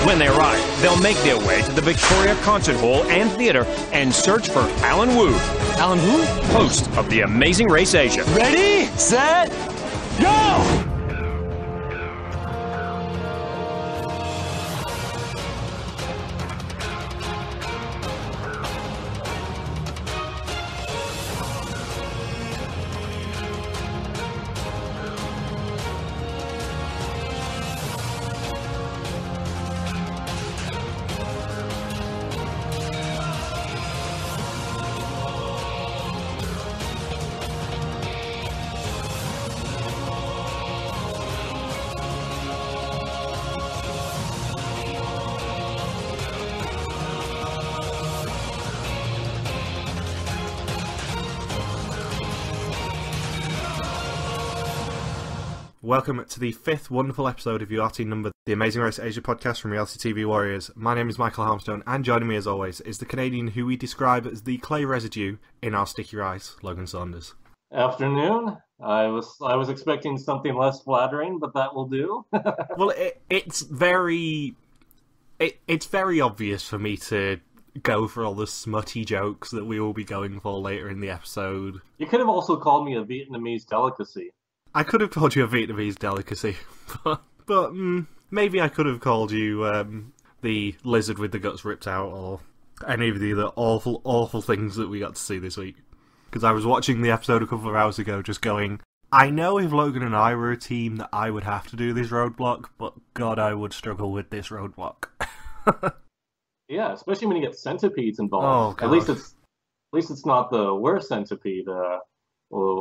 When they arrive, they'll make their way to the Victoria Concert Hall and Theatre and search for Alan Wu. Alan Wu? Host of The Amazing Race Asia. Ready, set, go! Welcome to the fifth wonderful episode of URT number, the Amazing Race Asia podcast from Reality TV Warriors. My name is Michael Harmstone, and joining me as always is the Canadian who we describe as the clay residue in our sticky rice, Logan Saunders. Afternoon. I was expecting something less flattering, but that will do. Well, it's very obvious for me to go for all the smutty jokes that we will be going for later in the episode. You could have also called me a Vietnamese delicacy. I could have called you a Vietnamese delicacy, but maybe I could have called you the lizard with the guts ripped out, or any of the other awful, awful things that we got to see this week. Because I was watching the episode a couple of hours ago just going, I know if Logan and I were a team that I would have to do this roadblock, but God, I would struggle with this roadblock. Yeah, especially when you get centipedes involved. Oh, God. At least it's not the worst centipede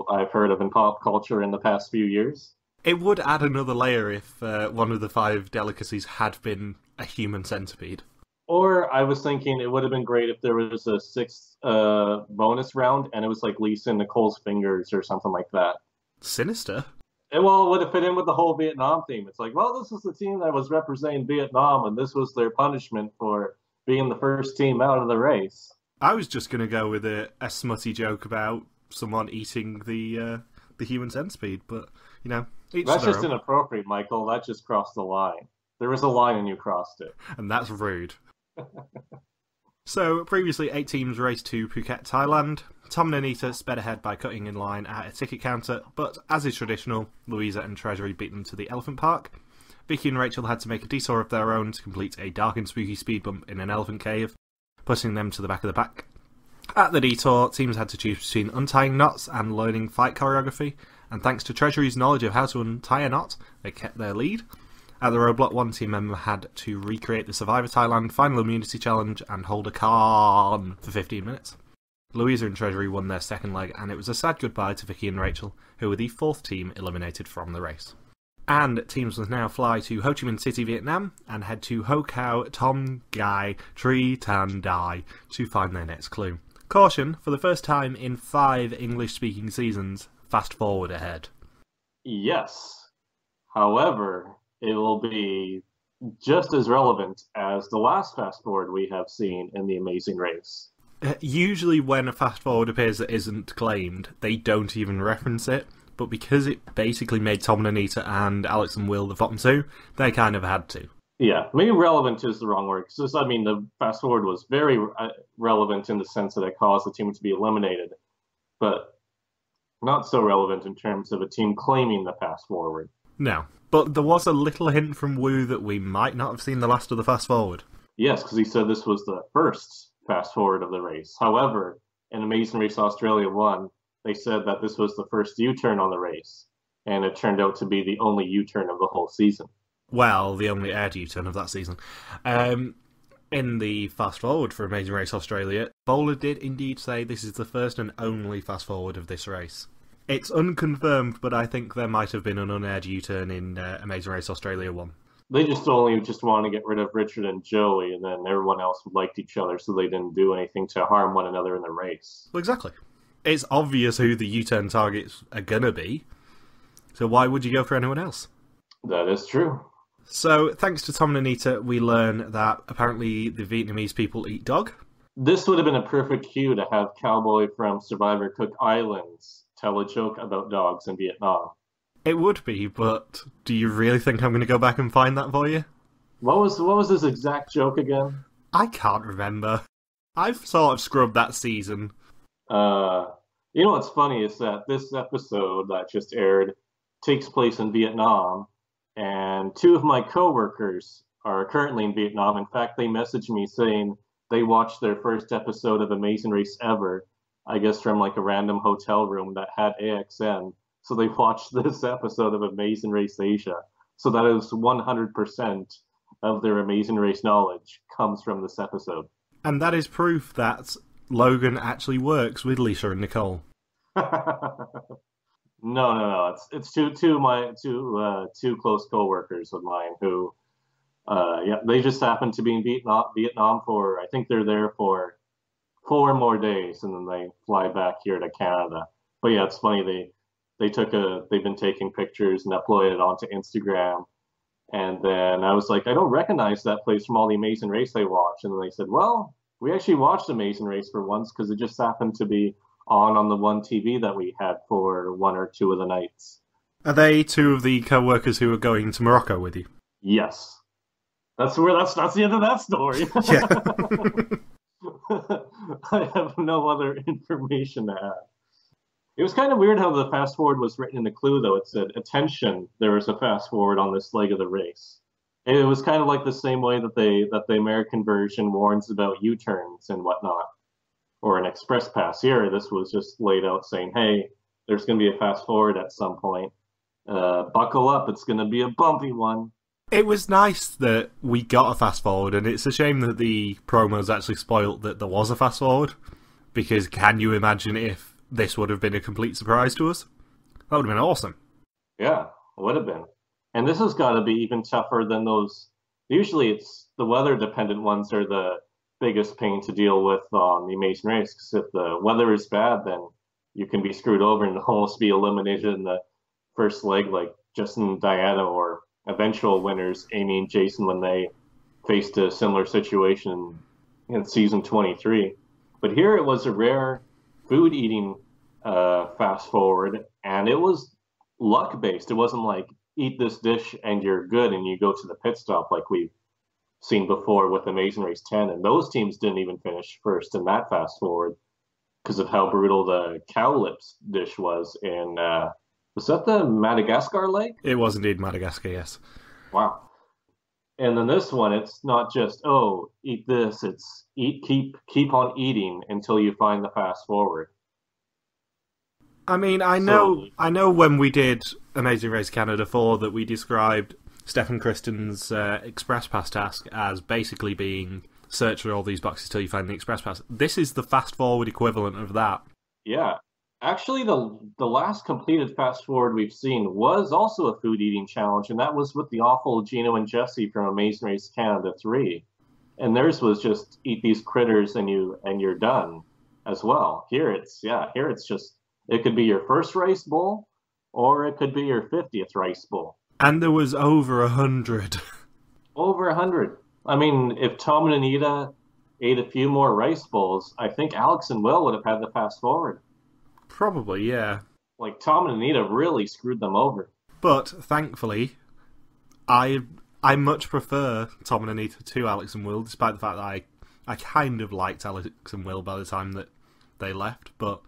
I've heard of in pop culture in the past few years. It would add another layer if one of the 5 delicacies had been a human centipede. Or I was thinking it would have been great if there was a 6th bonus round and it was like Lisa and Nicole's fingers or something like that. Sinister? It would have fit in with the whole Vietnam theme. It's like, well, this is the team that was representing Vietnam and this was their punishment for being the first team out of the race. I was just going to go with a smutty joke about someone eating the human centipede, but, you know, that's just inappropriate, Michael. That just crossed the line. There was a line and you crossed it. And that's rude. So, previously 8 teams raced to Phuket, Thailand. Tom Anita sped ahead by cutting in line at a ticket counter, but as is traditional, Louisa and Treasury beat them to the Elephant Park. Vicky and Rachel had to make a detour of their own to complete a dark and spooky speed bump in an elephant cave, putting them to the back of the pack. At the detour, teams had to choose between untying knots and learning fight choreography, and thanks to Treasury's knowledge of how to untie a knot, they kept their lead. At the Roadblock, one team member had to recreate the Survivor Thailand Final Immunity Challenge and hold a con for 15 minutes. Louisa and Treasury won their second leg, and it was a sad goodbye to Vicky and Rachel, who were the 4th team eliminated from the race. And teams must now fly to Ho Chi Minh City, Vietnam, and head to Ho Khao Tom Gai Tri Tan Dai to find their next clue. Caution, for the first time in 5 English-speaking seasons, fast forward ahead. Yes. However, it will be just as relevant as the last fast forward we have seen in The Amazing Race. Usually when a fast forward appears that isn't claimed, they don't even reference it, but because it basically made Tom and Anita and Alex and Will the bottom 2, they kind of had to. Yeah, maybe relevant is the wrong word. Because the fast forward was very relevant in the sense that it caused the team to be eliminated, but not so relevant in terms of a team claiming the fast forward. No, but there was a little hint from Wu that we might not have seen the last of the fast forward. Yes, because he said this was the first fast forward of the race. However, in Amazing Race Australia 1, they said that this was the first U-turn on the race, and it turned out to be the only U-turn of the whole season. Well, the only aired U-turn of that season. In the fast forward for Amazing Race Australia, Bowler did indeed say this is the first and only fast forward of this race. It's unconfirmed, but I think there might have been an unaired U-turn in Amazing Race Australia 1. They just want to get rid of Richard and Joey, and then everyone else liked each other, so they didn't do anything to harm one another in the race. Well, exactly. It's obvious who the U-turn targets are gonna be, so why would you go for anyone else? That is true. So, thanks to Tom and Anita, we learn that apparently the Vietnamese people eat dog. This would have been a perfect cue to have Cowboy from Survivor Cook Islands tell a joke about dogs in Vietnam. It would be, but do you really think I'm going to go back and find that for you? What was his exact joke again? I can't remember. I've sort of scrubbed that season. You know what's funny is that this episode that just aired takes place in Vietnam, and two of my coworkers are currently in Vietnam. In fact, they messaged me saying they watched their first episode of Amazing Race ever, I guess from like a random hotel room that had AXN. So they watched this episode of Amazing Race Asia. So that is 100% of their Amazing Race knowledge comes from this episode. And that is proof that Logan actually works with Lisa and Nicole. No. It's two close coworkers of mine who, yeah, they just happen to be in Vietnam for, I think they're there for 4 more days, and then they fly back here to Canada. But yeah, it's funny they've been taking pictures and uploaded it onto Instagram. And then I was like, I don't recognize that place from all the Amazing Race they watch. And then they said, well, we actually watched Amazing Race for once because it just happened to be on the one TV that we had for 1 or 2 of the nights. Are they two of the co-workers who are going to Morocco with you? Yes. That's the end of that story. Yeah. I have no other information to add. It was kind of weird how the fast forward was written in the clue, though. It said, attention, there is a fast forward on this leg of the race. It was kind of like the same way that the American version warns about U-turns and whatnot, or an express pass. Here, this was just laid out saying, hey, there's going to be a fast forward at some point. Buckle up, it's going to be a bumpy one. It was nice that we got a fast forward, and it's a shame that the promos actually spoilt that there was a fast forward, because can you imagine if this would have been a complete surprise to us? That would have been awesome. Yeah, it would have been. And this has got to be even tougher than those. Usually it's the weather-dependent ones are the biggest pain to deal with on the Amazing Race, because if the weather is bad, then you can be screwed over and almost be eliminated in the first leg, like Justin and Diana, or eventual winners, Amy and Jason, when they faced a similar situation in season 23. But here it was a rare food eating fast forward, and it was luck based. It wasn't like eat this dish and you're good and you go to the pit stop like we've seen before with Amazing Race 10. And those teams didn't even finish first in that fast forward because of how brutal the cow lips dish was in was that the Madagascar lake? It was indeed Madagascar, yes. Wow. And then this one, it's not just, oh, eat this, it's keep on eating until you find the fast forward. I mean, I know when we did Amazing Race Canada 4 that we described Stefan Kristen's Express Pass task as basically being search for all these boxes till you find the Express Pass. This is the fast forward equivalent of that. Yeah. Actually, the last completed fast forward we've seen was also a food eating challenge, and that was with the awful Gino and Jesse from Amazing Race Canada 3. And theirs was just eat these critters and you're done as well. Here it's just, it could be your first rice bowl, or it could be your 50th rice bowl. And there was over 100. Over 100. I mean, if Tom and Anita ate a few more rice bowls, I think Alex and Will would have had the fast forward. Probably, yeah. Like, Tom and Anita really screwed them over. But, thankfully, I much prefer Tom and Anita to Alex and Will, despite the fact that I kind of liked Alex and Will by the time that they left, but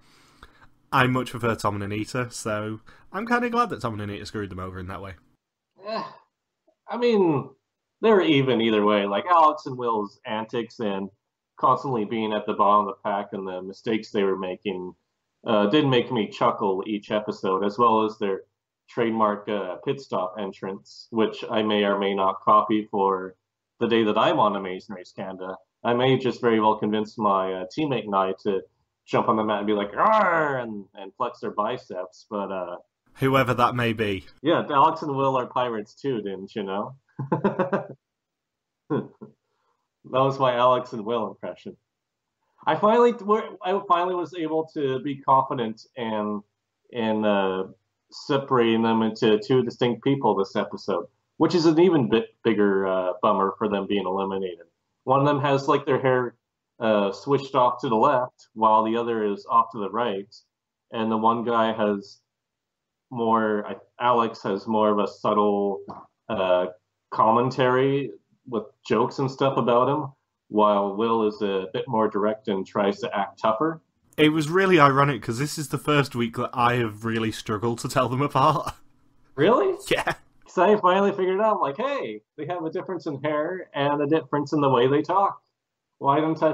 I much prefer Tom and Anita, so I'm kind of glad that Tom and Anita screwed them over in that way. I mean, they're even either way. Like, Alex and Will's antics and constantly being at the bottom of the pack and the mistakes they were making did make me chuckle each episode, as well as their trademark pit stop entrance, which I may or may not copy for the day that I'm on Amazing Race Canada. I may just very well convince my teammate and I to jump on the mat and be like, "Arr!" and flex their biceps, but whoever that may be. Yeah, Alex and Will are pirates too, didn't you know? That was my Alex and Will impression. I finally was able to be confident in separating them into two distinct people this episode, which is an even bit bigger bummer for them being eliminated. One of them has like their hair switched off to the left, while the other is off to the right, and the one guy has Alex has more of a subtle commentary with jokes and stuff about him, while Will is a bit more direct and tries to act tougher. It was really ironic because this is the first week that I have really struggled to tell them apart. Really? Yeah. Because I finally figured out, like, hey, they have a difference in hair and a difference in the way they talk. Why didn't I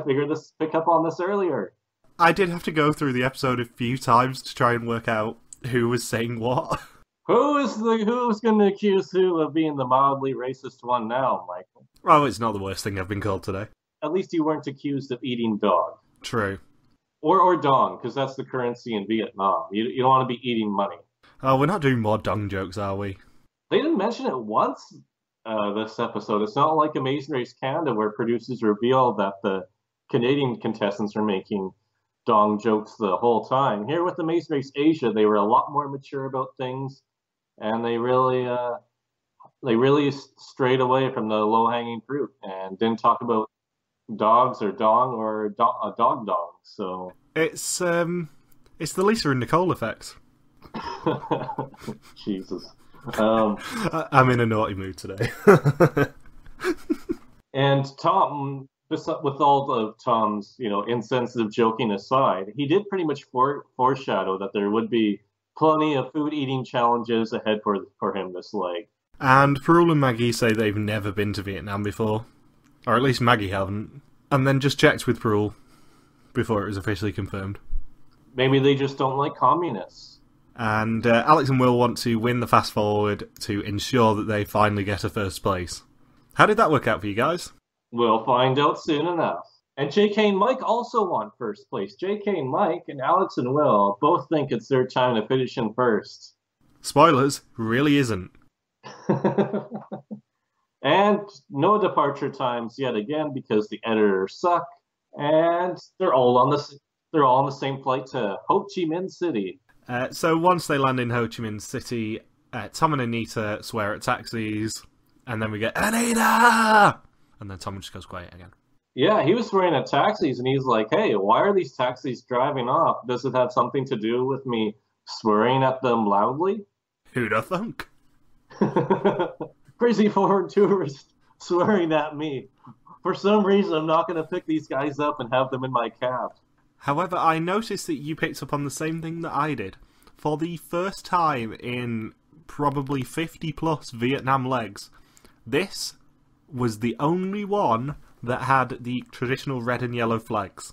pick up on this earlier? I did have to go through the episode a few times to try and work out who was saying what. Who's going to accuse who of being the mildly racist one now, Michael? Oh, it's not the worst thing I've been called today. At least you weren't accused of eating dog. True. Or dong, because that's the currency in Vietnam. You don't want to be eating money. Oh, we're not doing more dong jokes, are we? They didn't mention it once this episode. It's not like Amazing Race Canada, where producers reveal that the Canadian contestants are making dong jokes the whole time. Here with Amazing Race Asia, they were a lot more mature about things, and they really strayed away from the low-hanging fruit and didn't talk about dogs or dong or a dog. So it's the Lisa and Nicole effect. Jesus. I'm in a naughty mood today. And Tom, with all of Tom's, insensitive joking aside, he did pretty much foreshadow that there would be plenty of food eating challenges ahead for him this leg. And Perul and Maggie say they've never been to Vietnam before. Or at least Maggie haven't. And then just checked with Perul before it was officially confirmed. Maybe they just don't like communists. And Alex and Will want to win the fast forward to ensure that they finally get a first place. How did that work out for you guys? We'll find out soon enough. And JK and Mike also want first place. JK and Mike and Alex and Will both think it's their time to finish in first. Spoilers, really isn't. And no departure times yet again because the editors suck, and they're all on the same flight to Ho Chi Minh City. So once they land in Ho Chi Minh City, Tom and Anita swear at taxis, and then we get Anita, and then Tom just goes quiet again. Yeah, he was swearing at taxis, and he's like, "Hey, why are these taxis driving off? Does it have something to do with me swearing at them loudly?" Who'da thunk? Crazy foreign tourist swearing at me. For some reason, I'm not going to pick these guys up and have them in my cab. However, I noticed that you picked up on the same thing that I did. For the first time in probably 50 plus Vietnam legs, this was the only one that had the traditional red and yellow flags.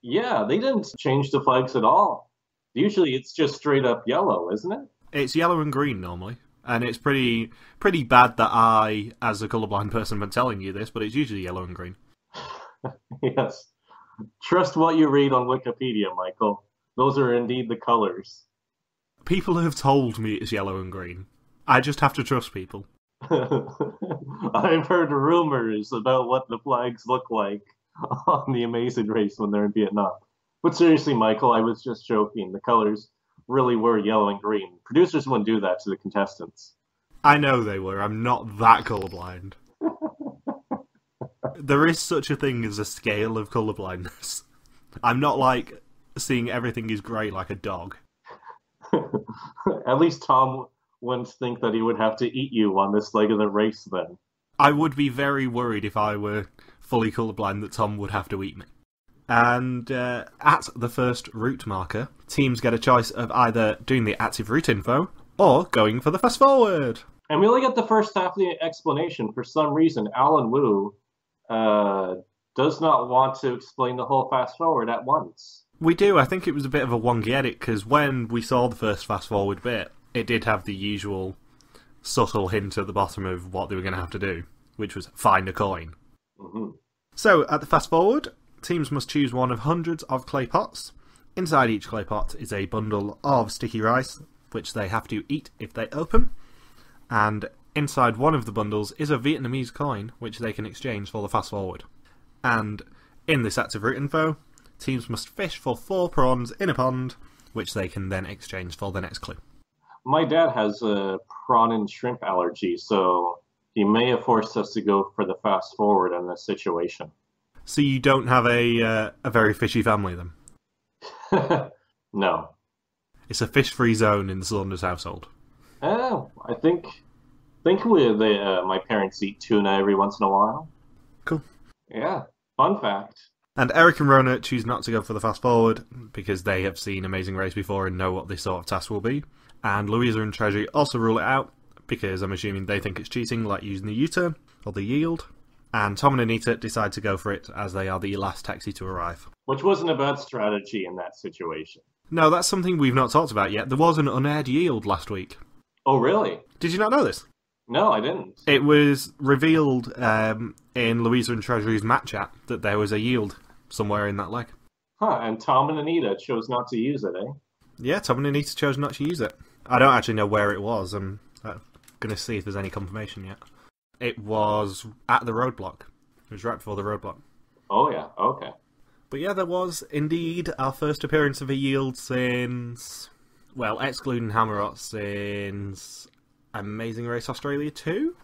Yeah, they didn't change the flags at all. Usually it's just straight up yellow, isn't it? It's yellow and green normally. And it's pretty bad that I, as a colourblind person, am telling you this, but it's usually yellow and green. Yes. Trust what you read on Wikipedia, Michael. Those are indeed the colours. People have told me it's yellow and green. I just have to trust people. I've heard rumors about what the flags look like on the Amazing Race when they're in Vietnam. But seriously, Michael, I was just joking. The colours really were yellow and green. Producers wouldn't do that to the contestants. I know they were. I'm not that colourblind. There is such a thing as a scale of colourblindness. I'm not like seeing everything is grey like a dog. At least Tom wouldn't think that he would have to eat you on this leg of the race then. I would be very worried if I were fully colourblind that Tom would have to eat me. And at the first route marker, teams get a choice of either doing the active route info or going for the fast forward. And we only get the first half of the explanation. For some reason, Alan Wu does not want to explain the whole fast forward at once. We do. I think it was a bit of a wonky edit because when we saw the first fast forward bit, it did have the usual subtle hint at the bottom of what they were going to have to do, which was find a coin. Mm-hmm. So at the fast forward, teams must choose one of hundreds of clay pots. Inside each clay pot is a bundle of sticky rice, which they have to eat if they open. And inside one of the bundles is a Vietnamese coin, which they can exchange for the fast forward. And in this active route info, teams must fish for 4 prawns in a pond, which they can then exchange for the next clue. My dad has a prawn and shrimp allergy, so he may have forced us to go for the fast forward in this situation. So you don't have a very fishy family then? No. It's a fish-free zone in the Saunders household. I think think my parents eat tuna every once in a while. Cool. Yeah, fun fact. And Eric and Rona choose not to go for the fast forward because they have seen Amazing Race before and know what this sort of task will be. And Louisa and Treasury also rule it out because I'm assuming they think it's cheating, like using the U-turn or the yield. And Tom and Anita decide to go for it as they are the last taxi to arrive. Which wasn't a bad strategy in that situation. No, that's something we've not talked about yet. There was an unaired yield last week. Oh, really? Did you not know this? No, I didn't. It was revealed in Louisa and Treasury's match chat that there was a yield somewhere in that leg. Huh, and Tom and Anita chose not to use it, eh? Yeah, Tom and Anita chose not to use it. I don't actually know where it was. I'm going to see if there's any confirmation yet. It was at the Roadblock. It was right before the Roadblock. Oh, yeah, okay. But yeah, there was indeed our first appearance of a yield since, well, excluding Hammerot, since Amazing Race Australia 2?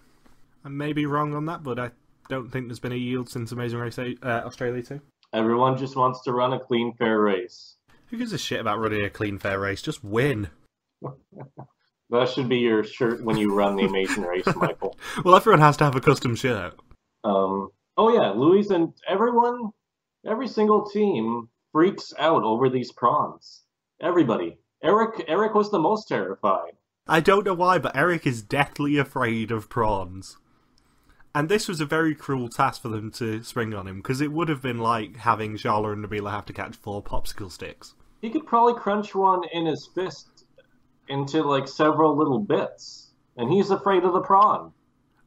I may be wrong on that, but I don't think there's been a yield since Amazing Race Australia 2. Everyone just wants to run a clean, fair race. Who gives a shit about running a clean, fair race? Just win. That should be your shirt when you run the Amazing Race, Michael. Well, everyone has to have a custom shirt. Oh yeah, Louise and everyone, every single team freaks out over these prawns. Everybody. Eric was the most terrified. I don't know why, but Eric is deathly afraid of prawns. And this was a very cruel task for them to spring on him, because it would have been like having Charlotte and Nabila have to catch 4 popsicle sticks. He could probably crunch one in his fist into like several little bits, and he's afraid of the prawn.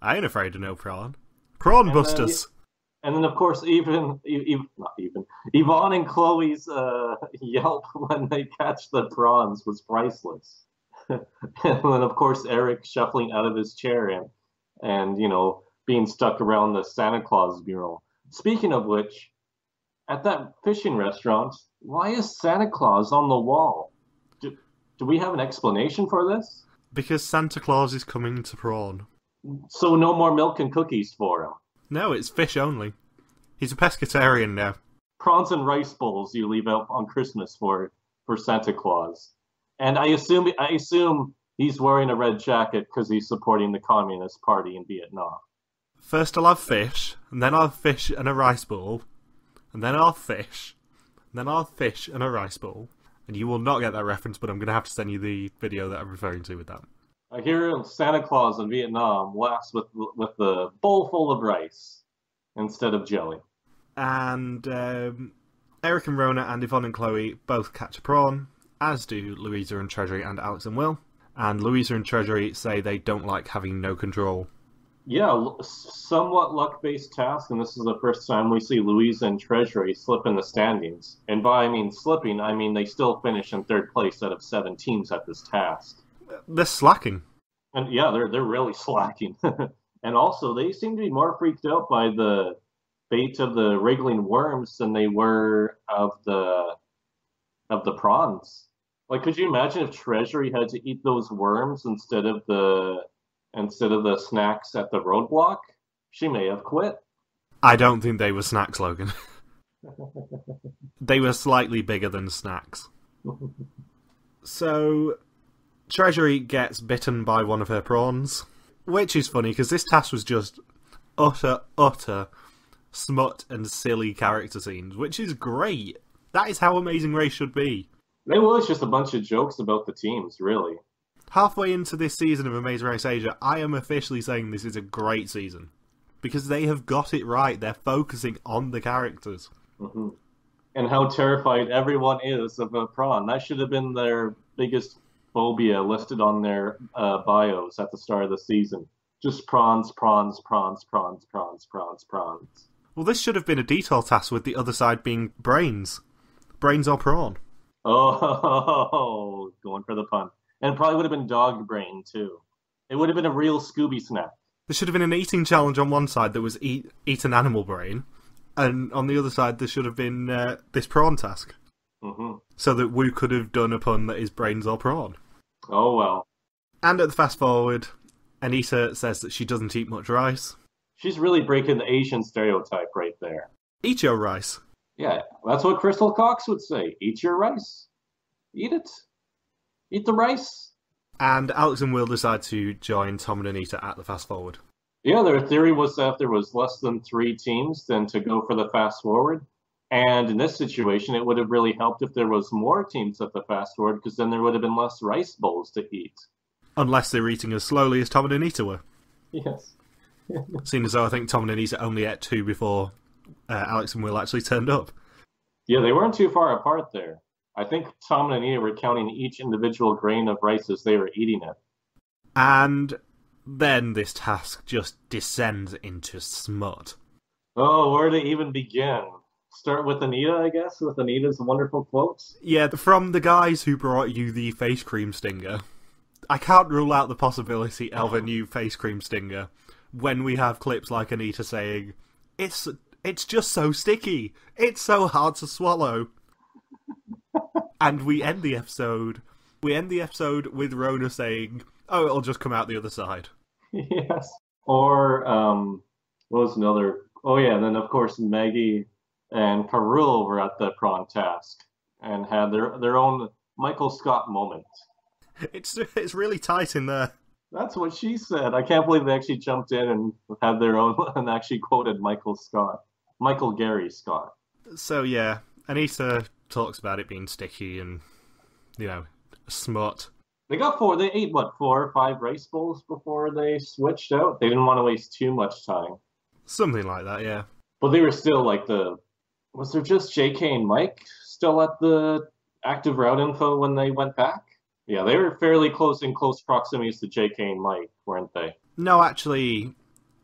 I ain't afraid of no prawn. Prawn busters. And then, of course, Yvonne and Chloe's yelp when they catch the prawns was priceless. And then, of course, Eric shuffling out of his chair and you know, being stuck around the Santa Claus mural. Speaking of which, at that fishing restaurant, why is Santa Claus on the wall? Do we have an explanation for this? Because Santa Claus is coming to prawn. So no more milk and cookies for him. No, it's fish only. He's a pescatarian now. Prawns and rice bowls you leave out on Christmas for Santa Claus. And I assume he's wearing a red jacket because he's supporting the Communist Party in Vietnam. First I'll have fish, and then I'll have fish and a rice bowl, and then I'll have fish, and then I'll have fish and a rice bowl. And you will not get that reference, but I'm going to have to send you the video that I'm referring to with that. I hear Santa Claus in Vietnam laughs with the bowl full of rice instead of jelly. And Eric and Rona and Yvonne and Chloe both catch a prawn, as do Louisa and Treasury and Alex and Will. And Louisa and Treasury say they don't like having no control. Yeah, somewhat luck-based task, and this is the first time we see Louisa and Treasury slip in the standings. And by I mean slipping, I mean they still finish in 3rd place out of 7 teams at this task. They're slacking. And yeah, they're really slacking. And also, they seem to be more freaked out by the fate of the wriggling worms than they were of the prawns. Like, could you imagine if Treasury had to eat those worms instead of the snacks at the Roadblock? She may have quit. I don't think they were snacks, Logan. They were slightly bigger than snacks. So, Treasury gets bitten by one of her prawns, which is funny because this task was just utter smut and silly character scenes, which is great. That is how Amazing Race should be. It was just a bunch of jokes about the teams, really. Halfway into this season of Amazing Race Asia, I am officially saying this is a great season. Because they have got it right. They're focusing on the characters. Mm-hmm. And how terrified everyone is of a prawn. That should have been their biggest phobia listed on their bios at the start of the season. Just prawns, prawns, prawns, prawns, prawns, prawns, prawns. Well, this should have been a detail task with the other side being brains. Brains or prawn. Oh, going for the pun. And it probably would have been dog brain, too. It would have been a real Scooby snack. There should have been an eating challenge on one side that was eat an animal brain. And on the other side, there should have been this prawn task. Mm-hmm. So that Wu could have done a pun that is brains or prawn. Oh, well. And at the fast forward, Anita says that she doesn't eat much rice. She's really breaking the Asian stereotype right there. Eat your rice. Yeah, that's what Crystal Cox would say. Eat your rice. Eat it. Eat the rice. And Alex and Will decide to join Tom and Anita at the fast forward. Yeah, their theory was that if there was less than 3 teams, then to go for the fast forward. And in this situation, it would have really helped if there was more teams at the fast forward, because then there would have been less rice bowls to eat. Unless they were eating as slowly as Tom and Anita were. Yes. Seeing as though I think Tom and Anita only ate 2 before Alex and Will actually turned up. Yeah, they weren't too far apart there. I think Tom and Anita were counting each individual grain of rice as they were eating it. And then this task just descends into smut. Oh, where to even begin? Start with Anita, I guess, with Anita's wonderful quotes? Yeah, from the guys who brought you the face cream stinger. I can't rule out the possibility of a new face cream stinger when we have clips like Anita saying, It's just so sticky. It's so hard to swallow. And we end the episode with Rona saying, oh, it'll just come out the other side. Yes. Or, what was another? Oh, yeah, and then, of course, Maggie and Carul were at the prawn task and had their own Michael Scott moment. It's really tight in there. That's what she said. I can't believe they actually jumped in and had their own and actually quoted Michael Gary Scott. So, yeah, Anita talks about it being sticky and, smut. They ate, 4 or 5 rice bowls before they switched out? They didn't want to waste too much time. Something like that, yeah. But they were still was there just JK and Mike still at the active route info when they went back? Yeah, they were fairly in close proximity to JK and Mike, weren't they? No, actually,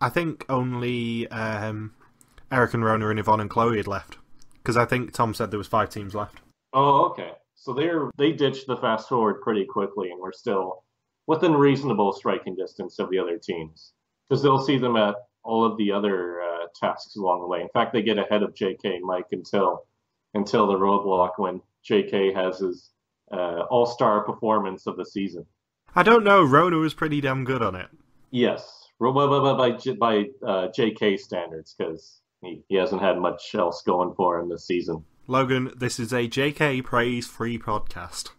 I think only Eric and Rona and Yvonne and Chloe had left. Because I think Tom said there was 5 teams left. Oh, okay. So they ditched the fast forward pretty quickly and were still within reasonable striking distance of the other teams. Because they'll see them at all of the other tasks along the way. In fact, they get ahead of JK and Mike until the roadblock when JK has his all-star performance of the season. I don't know, Rona was pretty damn good on it. Yes, by JK standards, because he hasn't had much else going for him this season. Logan, this is a JK praise-free podcast.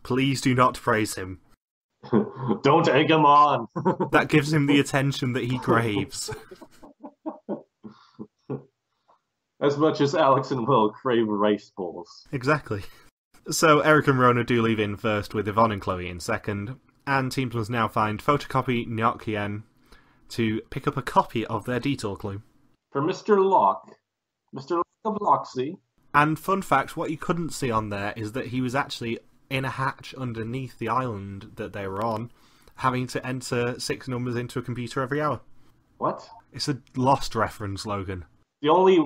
Please do not praise him. Don't egg him on! That gives him the attention that he craves. As much as Alex and Will crave rice bowls. Exactly. So Eric and Rona do leave in first with Yvonne and Chloe in second, and teams must now find photocopy Nyok Hien to pick up a copy of their detour clue. For Mr. Locke of Loxley. And fun fact, what you couldn't see on there is that he was actually in a hatch underneath the island that they were on, having to enter 6 numbers into a computer every hour. What? It's a Lost reference, Logan. The only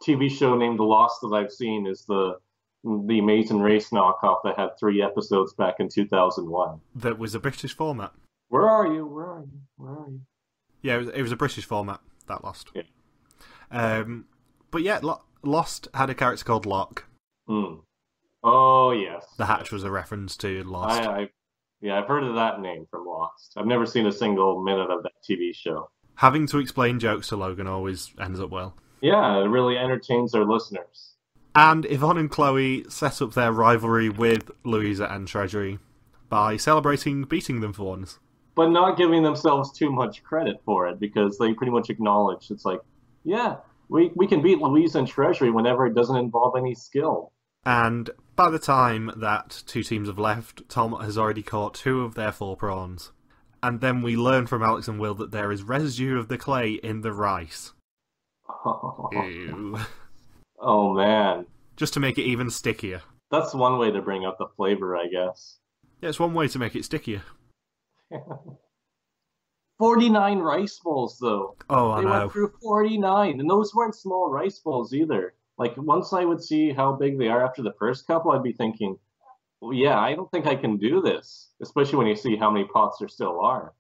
TV show named The Lost that I've seen is the Amazing Race knockoff that had 3 episodes back in 2001. That was a British format. Where are you? Yeah, it was a British format, that Lost. Yeah. But yeah, Lost had a character called Locke. Mm. Oh, yes. The hatch was a reference to Lost. I've heard of that name from Lost. I've never seen a single minute of that TV show. Having to explain jokes to Logan always ends up well. Yeah, it really entertains their listeners. And Yvonne and Chloe set up their rivalry with Louisa and Treasury by celebrating beating them for once. But not giving themselves too much credit for it, because they pretty much acknowledge it's like, yeah, we can beat Louisa and Treasury whenever it doesn't involve any skill. And by the time that 2 teams have left, Tom has already caught 2 of their 4 prawns. And then we learn from Alex and Will that there is residue of the clay in the rice. Ew. Oh, man. Just to make it even stickier. That's one way to bring out the flavor, I guess. Yeah, it's one way to make it stickier. 49 rice bowls, though. Oh, I know. They went through 49, and those weren't small rice bowls either. Like, once I would see how big they are after the first couple, I'd be thinking, well, yeah, I don't think I can do this. Especially when you see how many pots there still are.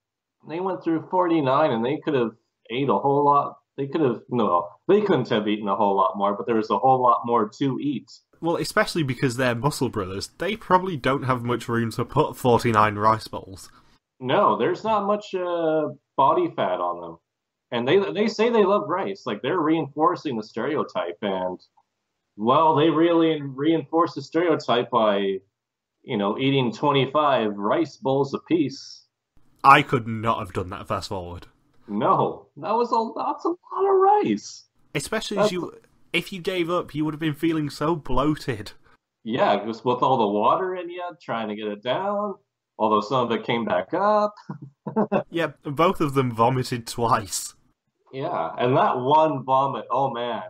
They went through 49, and they could have ate a whole lot. They couldn't have eaten a whole lot more, but there was a whole lot more to eat. Well, especially because they're muscle brothers. They probably don't have much room to put 49 rice bowls. No, there's not much body fat on them. And they say they love rice. Like, they're reinforcing the stereotype. And, well, they really reinforce the stereotype by eating 25 rice bowls apiece. I could not have done that fast forward. No, that's a lot of rice. Especially as if you gave up, you would have been feeling so bloated. Yeah, just with all the water in you, trying to get it down. Although some of it came back up. Yeah, both of them vomited twice. Yeah, and that one vomit, oh man,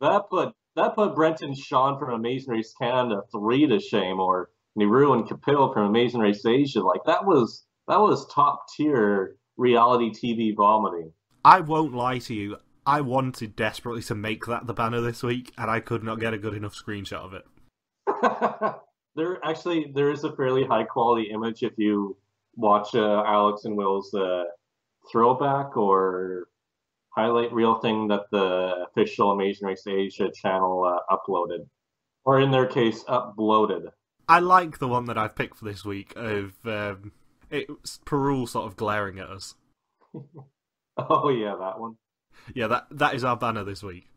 that put Brenton Shawn from Amazing Race Canada 3 to shame, or Niru and Kapil from Amazing Race Asia. Like that was top tier reality TV vomiting. I won't lie to you. I wanted desperately to make that the banner this week, and I could not get a good enough screenshot of it. There is a fairly high quality image if you watch Alex and Will's throwback or highlight reel thing that the official Amazing Race Asia channel uploaded, or in their case, uploaded. I like the one that I've picked for this week of it's Perul sort of glaring at us. Oh yeah, that one. Yeah, that is our banner this week.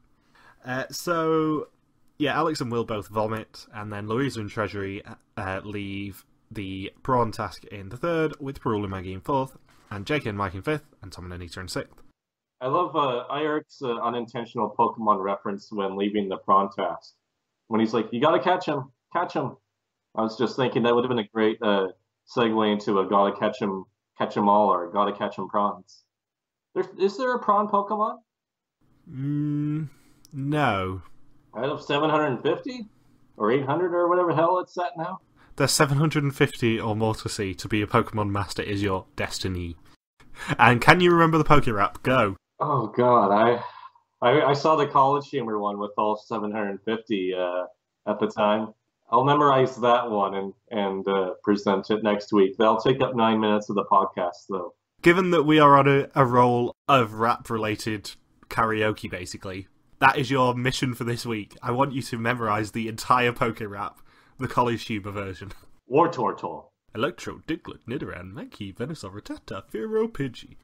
Yeah, Alex and Will both vomit, and then Louisa and Treasury leave the prawn task in the third, with Perul and Maggie in fourth, and Jake and Mike in fifth, and Tom and Anita in sixth. I love Irik's unintentional Pokemon reference when leaving the prawn task. When he's like, "You gotta catch him, catch him." I was just thinking that would have been a great segue into a gotta catch him all, or gotta catch him prawns. Is there a prawn Pokemon? No. Out of 750? Or 800 or whatever hell it's at now? There's 750 or more to see. To be a Pokemon Master is your destiny. And can you remember the Pokerap? Go. Oh god, I saw the College Humor one with all 750 at the time. I'll memorize that one and present it next week. That'll take up 9 minutes of the podcast, though. Given that we are on a roll of rap-related karaoke, basically, that is your mission for this week. I want you to memorise the entire Pokerap, the College Humor version. Wartortle. Electro, Diglett, Nidoran, Mankey, Venusaur, Rattata, Fearow, Pidgey.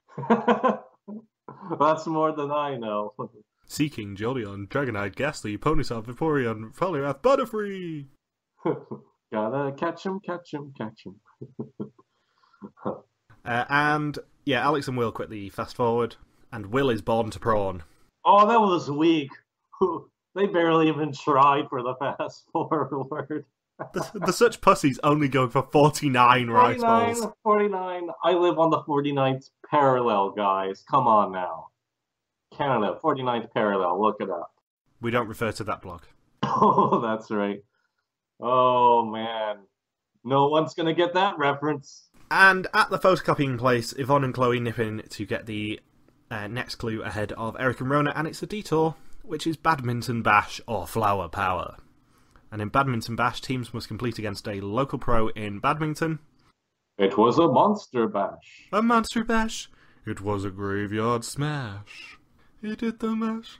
That's more than I know. Seeking, Jolteon, Dragonite, Ghastly, Ponytail, Vaporeon, Poliwrath, Butterfree! Gotta catch him, catch him, catch him. And, yeah, Alex and Will quickly fast forward, and Will is born to prawn. Oh, that was weak. They barely even tried for the fast forward. The such pussies only going for 49 rice balls. 49. I live on the 49th parallel, guys. Come on now. Canada, 49th parallel. Look it up. We don't refer to that blog. Oh, that's right. Oh, man. No one's going to get that reference. And at the photocopying place, Yvonne and Chloe nip in to get the next clue ahead of Eric and Rona, and it's a detour, which is Badminton Bash or Flower Power. And in Badminton Bash, teams must compete against a local pro in badminton. It was a monster bash. A monster bash. It was a graveyard smash. He did the mash.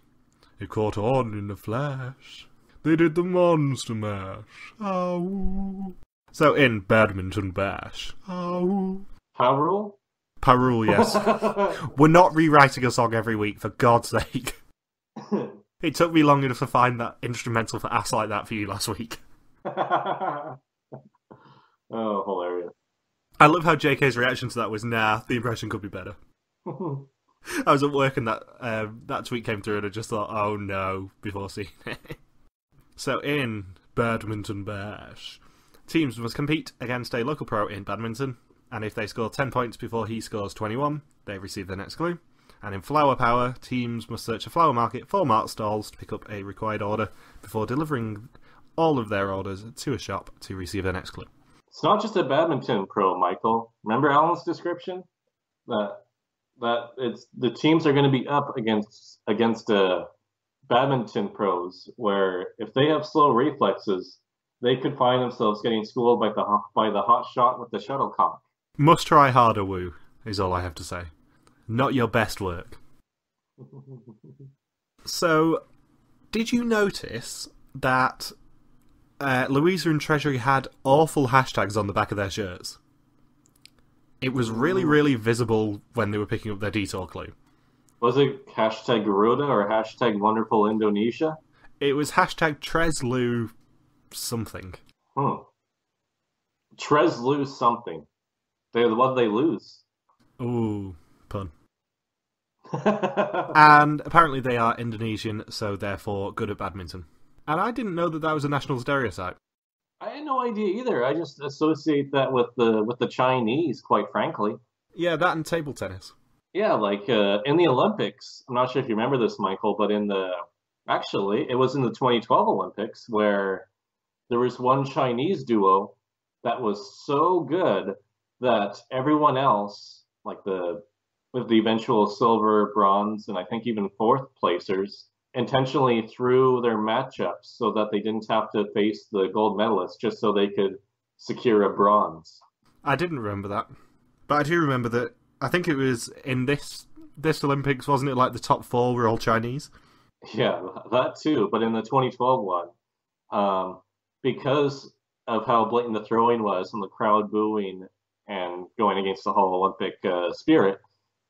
It caught on in a flash. They did the monster mash. Ow. So in Badminton Bash. Ow. Parul? Parul, yes. We're not rewriting a song every week, for God's sake. It took me long enough to find that instrumental for Ass Like That for you last week. Oh, hilarious. I love how JK's reaction to that was, nah, the impression could be better. I was at work and that tweet came through and I just thought, oh no, before seeing it. So in Badminton Bash, teams must compete against a local pro in badminton, and if they score 10 points before he scores 21, they receive the next clue. And in Flower Power, teams must search a flower market for mart stalls to pick up a required order before delivering all of their orders to a shop to receive the next clue. It's not just a badminton pro, Michael. Remember Alan's description? That it's the teams are going to be up against badminton pros, where if they have slow reflexes, they could find themselves getting schooled by the hot shot with the shuttlecock. Must try harder, Woo, is all I have to say. Not your best work. So, did you notice that Louisa and Treasury had awful hashtags on the back of their shirts? It was really, really visible when they were picking up their detour clue. Was it hashtag Garuda or hashtag Wonderful Indonesia? It was hashtag Treslu something. Trez lose something. What do they lose? Ooh, pun. And apparently they are Indonesian, so therefore good at badminton. And I didn't know that that was a national stereotype. I had no idea either. I just associate that with the Chinese, quite frankly. Yeah, that and table tennis. Yeah, like in the Olympics, I'm not sure if you remember this, Michael, but actually, it was in the 2012 Olympics where there was one Chinese duo that was so good that everyone else, with the eventual silver, bronze, and I think even fourth placers, intentionally threw their matchups so that they didn't have to face the gold medalists just so they could secure a bronze. I didn't remember that. But I do remember that, I think it was in this Olympics, wasn't it, like the top 4 were all Chinese? Yeah, that too. But in the 2012 one, because of how blatant the throwing was and the crowd booing and going against the whole Olympic spirit,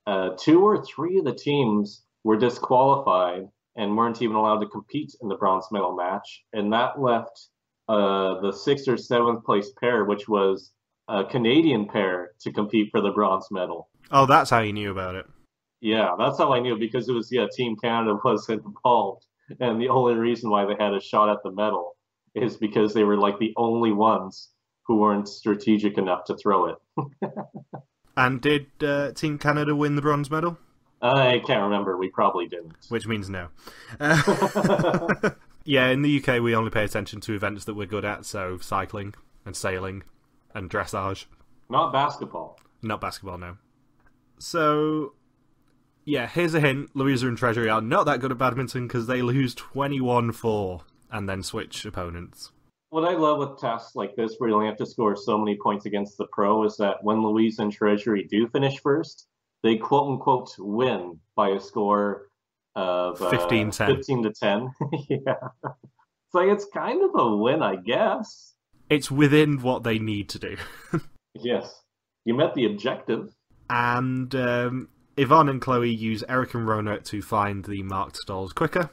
2 or 3 of the teams were disqualified and weren't even allowed to compete in the bronze medal match. And that left the 6th or 7th place pair, which was a Canadian pair, to compete for the bronze medal. Oh, that's how you knew about it. Yeah, that's how I knew, because it was, Team Canada was involved. And the only reason why they had a shot at the medal is because they were like the only ones who weren't strategic enough to throw it. And did Team Canada win the bronze medal? I can't remember. We probably didn't. Which means no. Yeah, in the UK we only pay attention to events that we're good at, so cycling and sailing and dressage. Not basketball. Not basketball, no. So, yeah, here's a hint. Louisa and Treasury are not that good at badminton because they lose 21-4 and then switch opponents. What I love with tasks like this, where you only have to score so many points against the pro, is that when Louisa and Treasury do finish first, they quote-unquote win by a score of 15-10. 15-10. Yeah. It's like, it's kind of a win, I guess. It's within what they need to do. Yes. You met the objective. And Yvonne and Chloe use Eric and Rona to find the marked stalls quicker.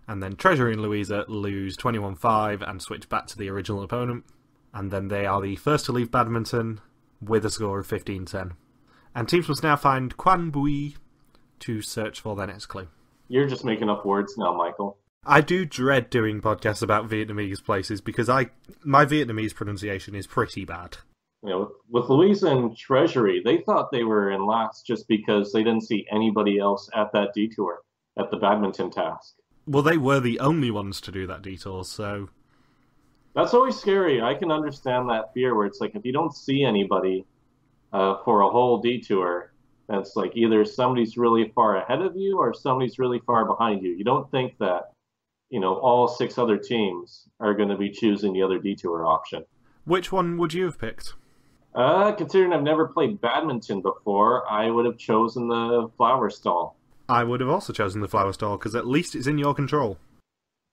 And then Treasury and Louisa lose 21-5 and switch back to the original opponent. And then they are the first to leave badminton with a score of 15-10. And teams must now find Quan Bui to search for their next clue. You're just making up words now, Michael. I do dread doing podcasts about Vietnamese places because my Vietnamese pronunciation is pretty bad. With Louisa and Treasury, they thought they were in last just because they didn't see anybody else at that detour, at the badminton task. Well, they were the only ones to do that detour, so... That's always scary. I can understand that fear where it's like, if you don't see anybody for a whole detour, that's like either somebody's really far ahead of you or somebody's really far behind you. You don't think that, all 6 other teams are going to be choosing the other detour option. Which one would you have picked? Considering I've never played badminton before, I would have chosen the flower stall. I would have also chosen the flower stall, because at least it's in your control.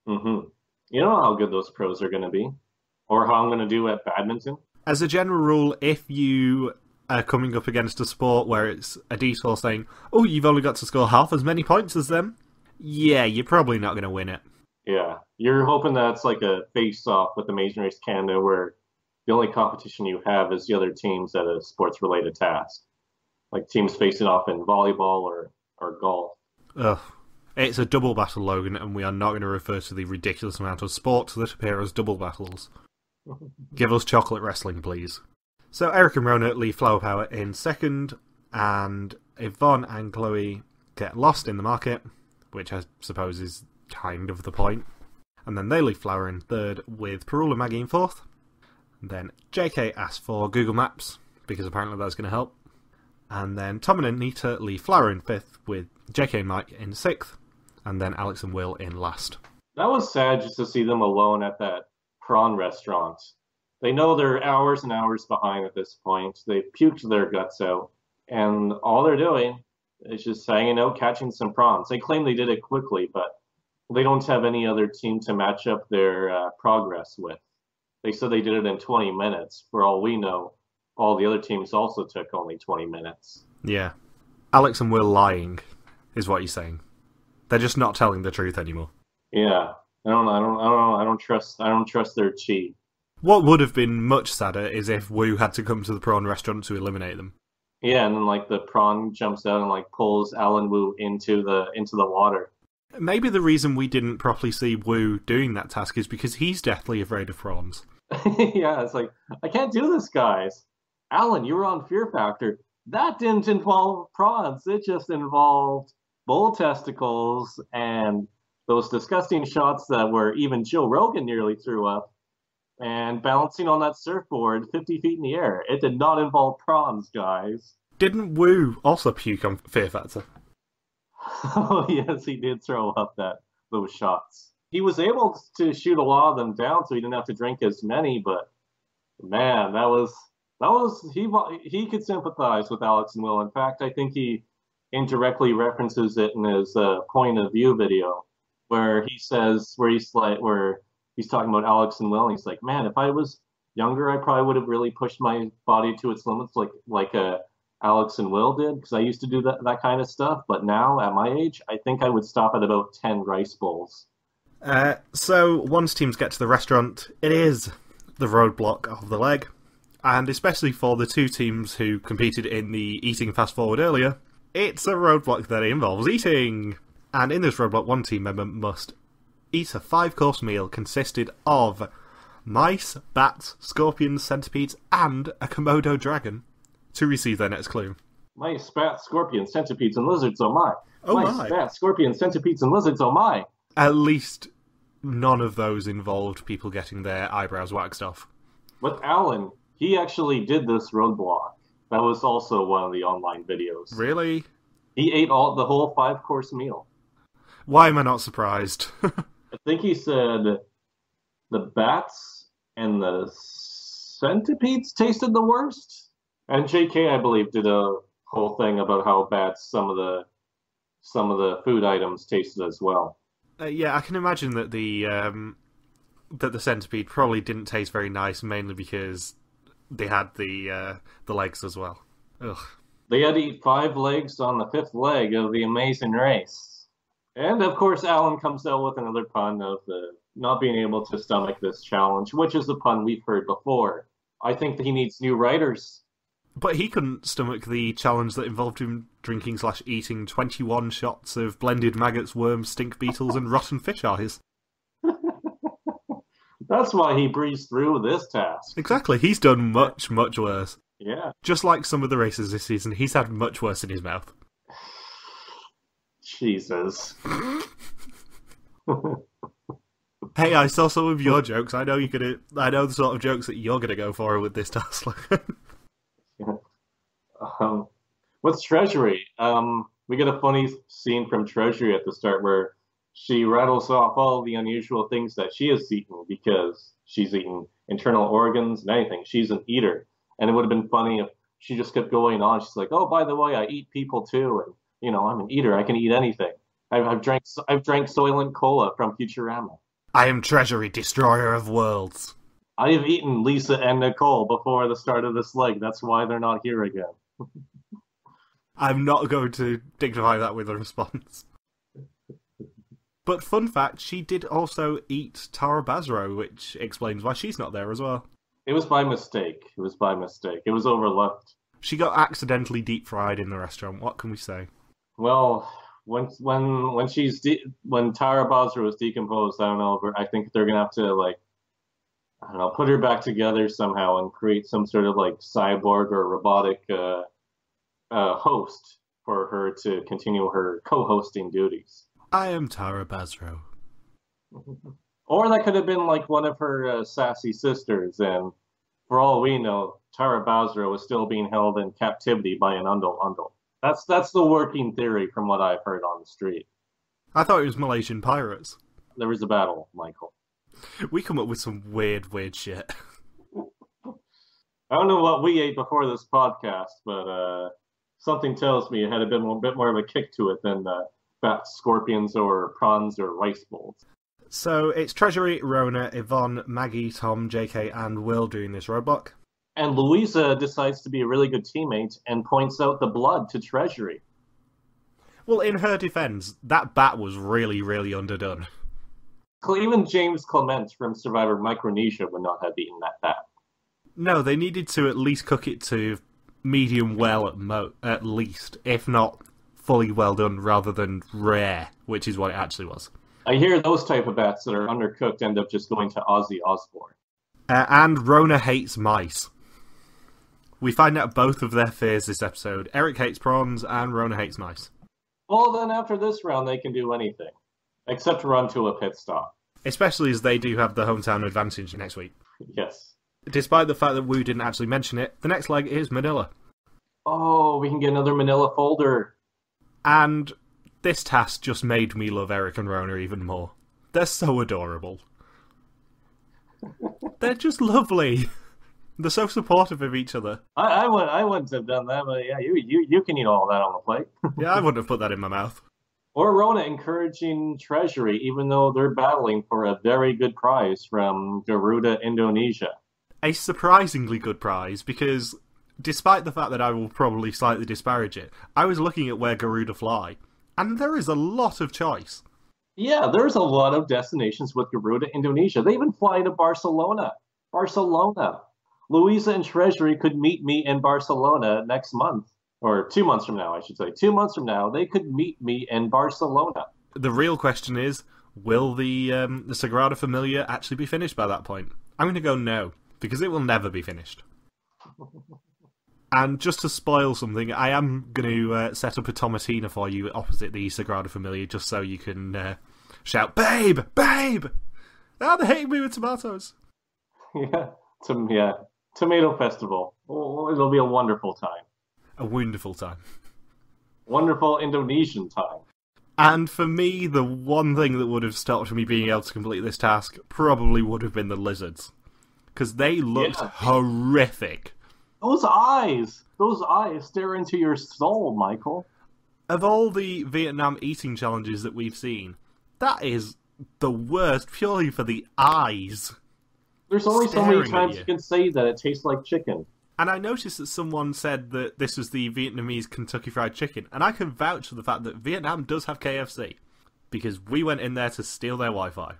Mm-hmm. You know how good those pros are going to be? Or how I'm going to do at badminton? As a general rule, if you are coming up against a sport where it's a detour saying, oh, you've only got to score half as many points as them, yeah, you're probably not going to win it. Yeah, you're hoping that it's like a face-off with Amazing Race Canada where the only competition you have is the other teams at a sports-related task. Like teams facing off in volleyball or golf. Ugh. It's a double battle, Logan, and we are not going to refer to the ridiculous amount of sports that appear as double battles. Give us chocolate wrestling, please. So Eric and Rona leave Flower Power in second, and Yvonne and Chloe get lost in the market, which I suppose is kind of the point. And then they leave Flower in third with Perul and Maggie in fourth. And then JK asks for Google Maps, because apparently that's going to help. And then Tom and Anita leave Flower in fifth with JK and Mike in sixth. And then Alex and Will in last. That was sad just to see them alone at that prawn restaurant. They know they're hours and hours behind at this point. They've puked their guts out. And all they're doing is just hanging out, catching some prawns. They claim they did it quickly, but they don't have any other team to match up their progress with. They said they did it in 20 minutes. For all we know, all the other teams also took only 20 minutes. Yeah. Alex and Will lying, is what you're saying. They're just not telling the truth anymore. Yeah. I don't trust their chi. What would have been much sadder is if Wu had to come to the prawn restaurant to eliminate them. Yeah, and then like the prawn jumps out and like pulls Alan Wu into the water. Maybe the reason we didn't properly see Wu doing that task is because he's deathly afraid of prawns. Yeah, it's like, I can't do this, guys. Alan, you were on Fear Factor. That didn't involve prawns. It just involved bull testicles and those disgusting shots that were even Joe Rogan nearly threw up, and balancing on that surfboard 50 feet in the air. It did not involve prawns, guys. Didn't Wu also puke on Fear Factor? Oh, yes, he did throw up those shots. He was able to shoot a lot of them down, so he didn't have to drink as many, but man, he could sympathize with Alex and Will. In fact, I think he indirectly references it in his point of view video, where he's talking about Alex and Will, and he's like, man, if I was younger, I probably would have really pushed my body to its limits like Alex and Will did, because I used to do that kind of stuff. But now, at my age, I think I would stop at about 10 rice bowls. So, once teams get to the restaurant, it is the roadblock of the leg. And especially for the two teams who competed in the eating fast forward earlier, it's a roadblock that involves eating. And in this roadblock, one team member must eat a 5-course meal consisted of mice, bats, scorpions, centipedes, and a Komodo dragon to receive their next clue. Mice, bats, scorpions, centipedes, and lizards, oh my. Oh mice, my. Bats, scorpions, centipedes, and lizards, oh my. At least none of those involved people getting their eyebrows waxed off. With Alan, he actually did this roadblock. That was also one of the online videos. Really? He ate the whole 5-course meal. Why am I not surprised? I think he said the bats and the centipedes tasted the worst. And JK, I believe, did a whole thing about how bad some of the food items tasted as well. Yeah, I can imagine that the centipede probably didn't taste very nice, mainly because they had the legs as well. Ugh. They had to eat 5 legs on the 5th leg of the Amazing Race. And of course, Alan comes out with another pun of the not being able to stomach this challenge, which is a pun we've heard before. I think that he needs new writers. But he couldn't stomach the challenge that involved him drinking/eating 21 shots of blended maggots, worms, stink beetles, and rotten fish eyes. That's why he breezed through this task. Exactly, he's done much, much worse. Yeah. Just like some of the races this season, he's had much worse in his mouth. Jesus. Hey, I saw some of your jokes. I know the sort of jokes that you're gonna go for with this task. With Treasury, we get a funny scene from Treasury at the start where she rattles off all the unusual things that she has eaten, because she's eaten internal organs and anything. She's an eater. And it would have been funny if she just kept going on. She's like, oh, by the way, I eat people too. And, I'm an eater. I can eat anything. I've drank Soylent Cola from Futurama. I am Treasury, destroyer of worlds. I have eaten Lisa and Nicole before the start of this leg. That's why they're not here again. I'm not going to dignify that with a response. But fun fact, she did also eat Tara Basro, which explains why she's not there as well. It was by mistake. It was overlooked. She got accidentally deep fried in the restaurant. What can we say? Well, when Tara Basro is decomposed, I think they're gonna have to put her back together somehow and create some sort of cyborg or robotic host for her to continue her co-hosting duties. I am Tara Basro. Or that could have been one of her sassy sisters, and for all we know, Tara Basro is still being held in captivity by an Undle. That's the working theory from what I've heard on the street. I thought it was Malaysian pirates. There was a battle, Michael. We come up with some weird shit. I don't know what we ate before this podcast, but something tells me it had a bit more of a kick to it than bats, scorpions, or prawns, or rice bowls. So it's Treasury, Rona, Yvonne, Maggie, Tom, JK, and Will doing this roadblock. And Louisa decides to be a really good teammate and points out the blood to Treasury. Well, in her defense, that bat was really, really underdone. Even James Clement from Survivor Micronesia would not have eaten that. No, they needed to at least cook it to medium well at least, if not fully well done, rather than rare, which is what it actually was. I hear those type of bats that are undercooked end up just going to Ozzy Osbourne. And Rona hates mice. We find out both of their fears this episode. Eric hates prawns, and Rona hates mice. Well, then after this round, they can do anything. Except run to a pit stop. Especially as they do have the hometown advantage next week. Yes. Despite the fact that Wu didn't actually mention it, the next leg is Manila. Oh, we can get another Manila folder. And this task just made me love Eric and Rona even more. They're so adorable. They're just lovely. They're so supportive of each other. I wouldn't have done that, but yeah, you can eat all that on the plate. Yeah, I wouldn't have put that in my mouth. Or Rona encouraging Treasury, even though they're battling for a very good prize from Garuda, Indonesia. A surprisingly good prize, because despite the fact that I will probably slightly disparage it, I was looking at where Garuda fly, and there is a lot of choice. Yeah, there's a lot of destinations with Garuda, Indonesia. They even fly to Barcelona. Louisa and Treasury could meet me in Barcelona next month. Or 2 months from now, I should say. 2 months from now, they could meet me in Barcelona. The real question is, will the Sagrada Familia actually be finished by that point? I'm going to go no, because it will never be finished. And just to spoil something, I am going to set up a tomatina for you opposite the Sagrada Familia, just so you can shout, "Babe! Babe!" Oh, they're hitting me with tomatoes! Yeah, Tomato Festival. Oh, it'll be a wonderful time. A wonderful time. Wonderful Indonesian time. And for me, the one thing that would have stopped me being able to complete this task probably would have been the lizards. Because they looked horrific. Those eyes stare into your soul, Michael. Of all the Vietnam eating challenges that we've seen, that is the worst purely for the eyes. There's only so many times you can say that it tastes like chicken. And I noticed that someone said that this was the Vietnamese Kentucky Fried Chicken, and I can vouch for the fact that Vietnam does have KFC, because we went in there to steal their Wi-Fi.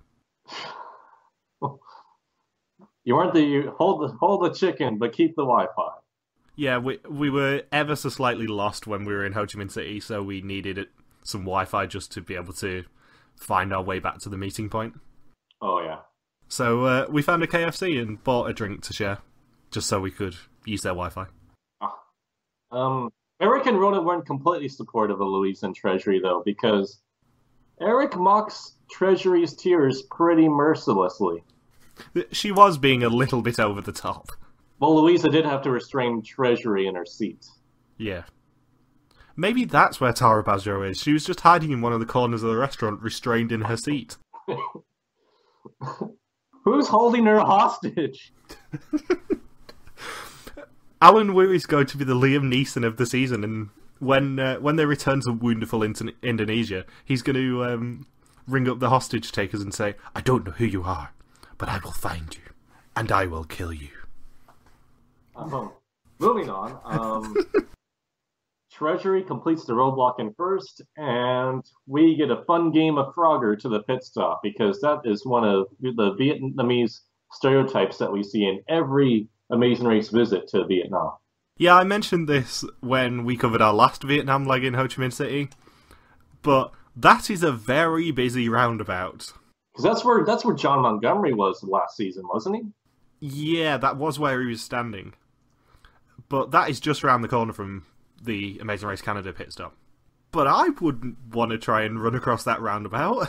You weren't hold the chicken, but keep the Wi-Fi. Yeah, we were ever so slightly lost when we were in Ho Chi Minh City, so we needed some Wi-Fi just to be able to find our way back to the meeting point. Oh yeah. So we found a KFC and bought a drink to share, just so we could use their Wi-Fi. Eric and Rhoda weren't completely supportive of Louise and Treasury, though, because Eric mocks Treasury's tears pretty mercilessly. She was being a little bit over the top. Well, Louisa did have to restrain Treasury in her seat. Yeah. Maybe that's where Tara Basjo is. She was just hiding in one of the corners of the restaurant, restrained in her seat. Who's holding her hostage? Alan Wu is going to be the Liam Neeson of the season, and when they return to wonderful Indonesia, he's going to ring up the hostage takers and say, "I don't know who you are, but I will find you, and I will kill you." Moving on. Treasury completes the roadblock in first, and we get a fun game of Frogger to the pit stop, because that is one of the Vietnamese stereotypes that we see in every Amazing Race visit to Vietnam. Yeah, I mentioned this when we covered our last Vietnam leg in Ho Chi Minh City, but that is a very busy roundabout. Because that's where John Montgomery was last season, wasn't he? Yeah, that was where he was standing. But that is just around the corner from the Amazing Race Canada pit stop. But I wouldn't want to try and run across that roundabout.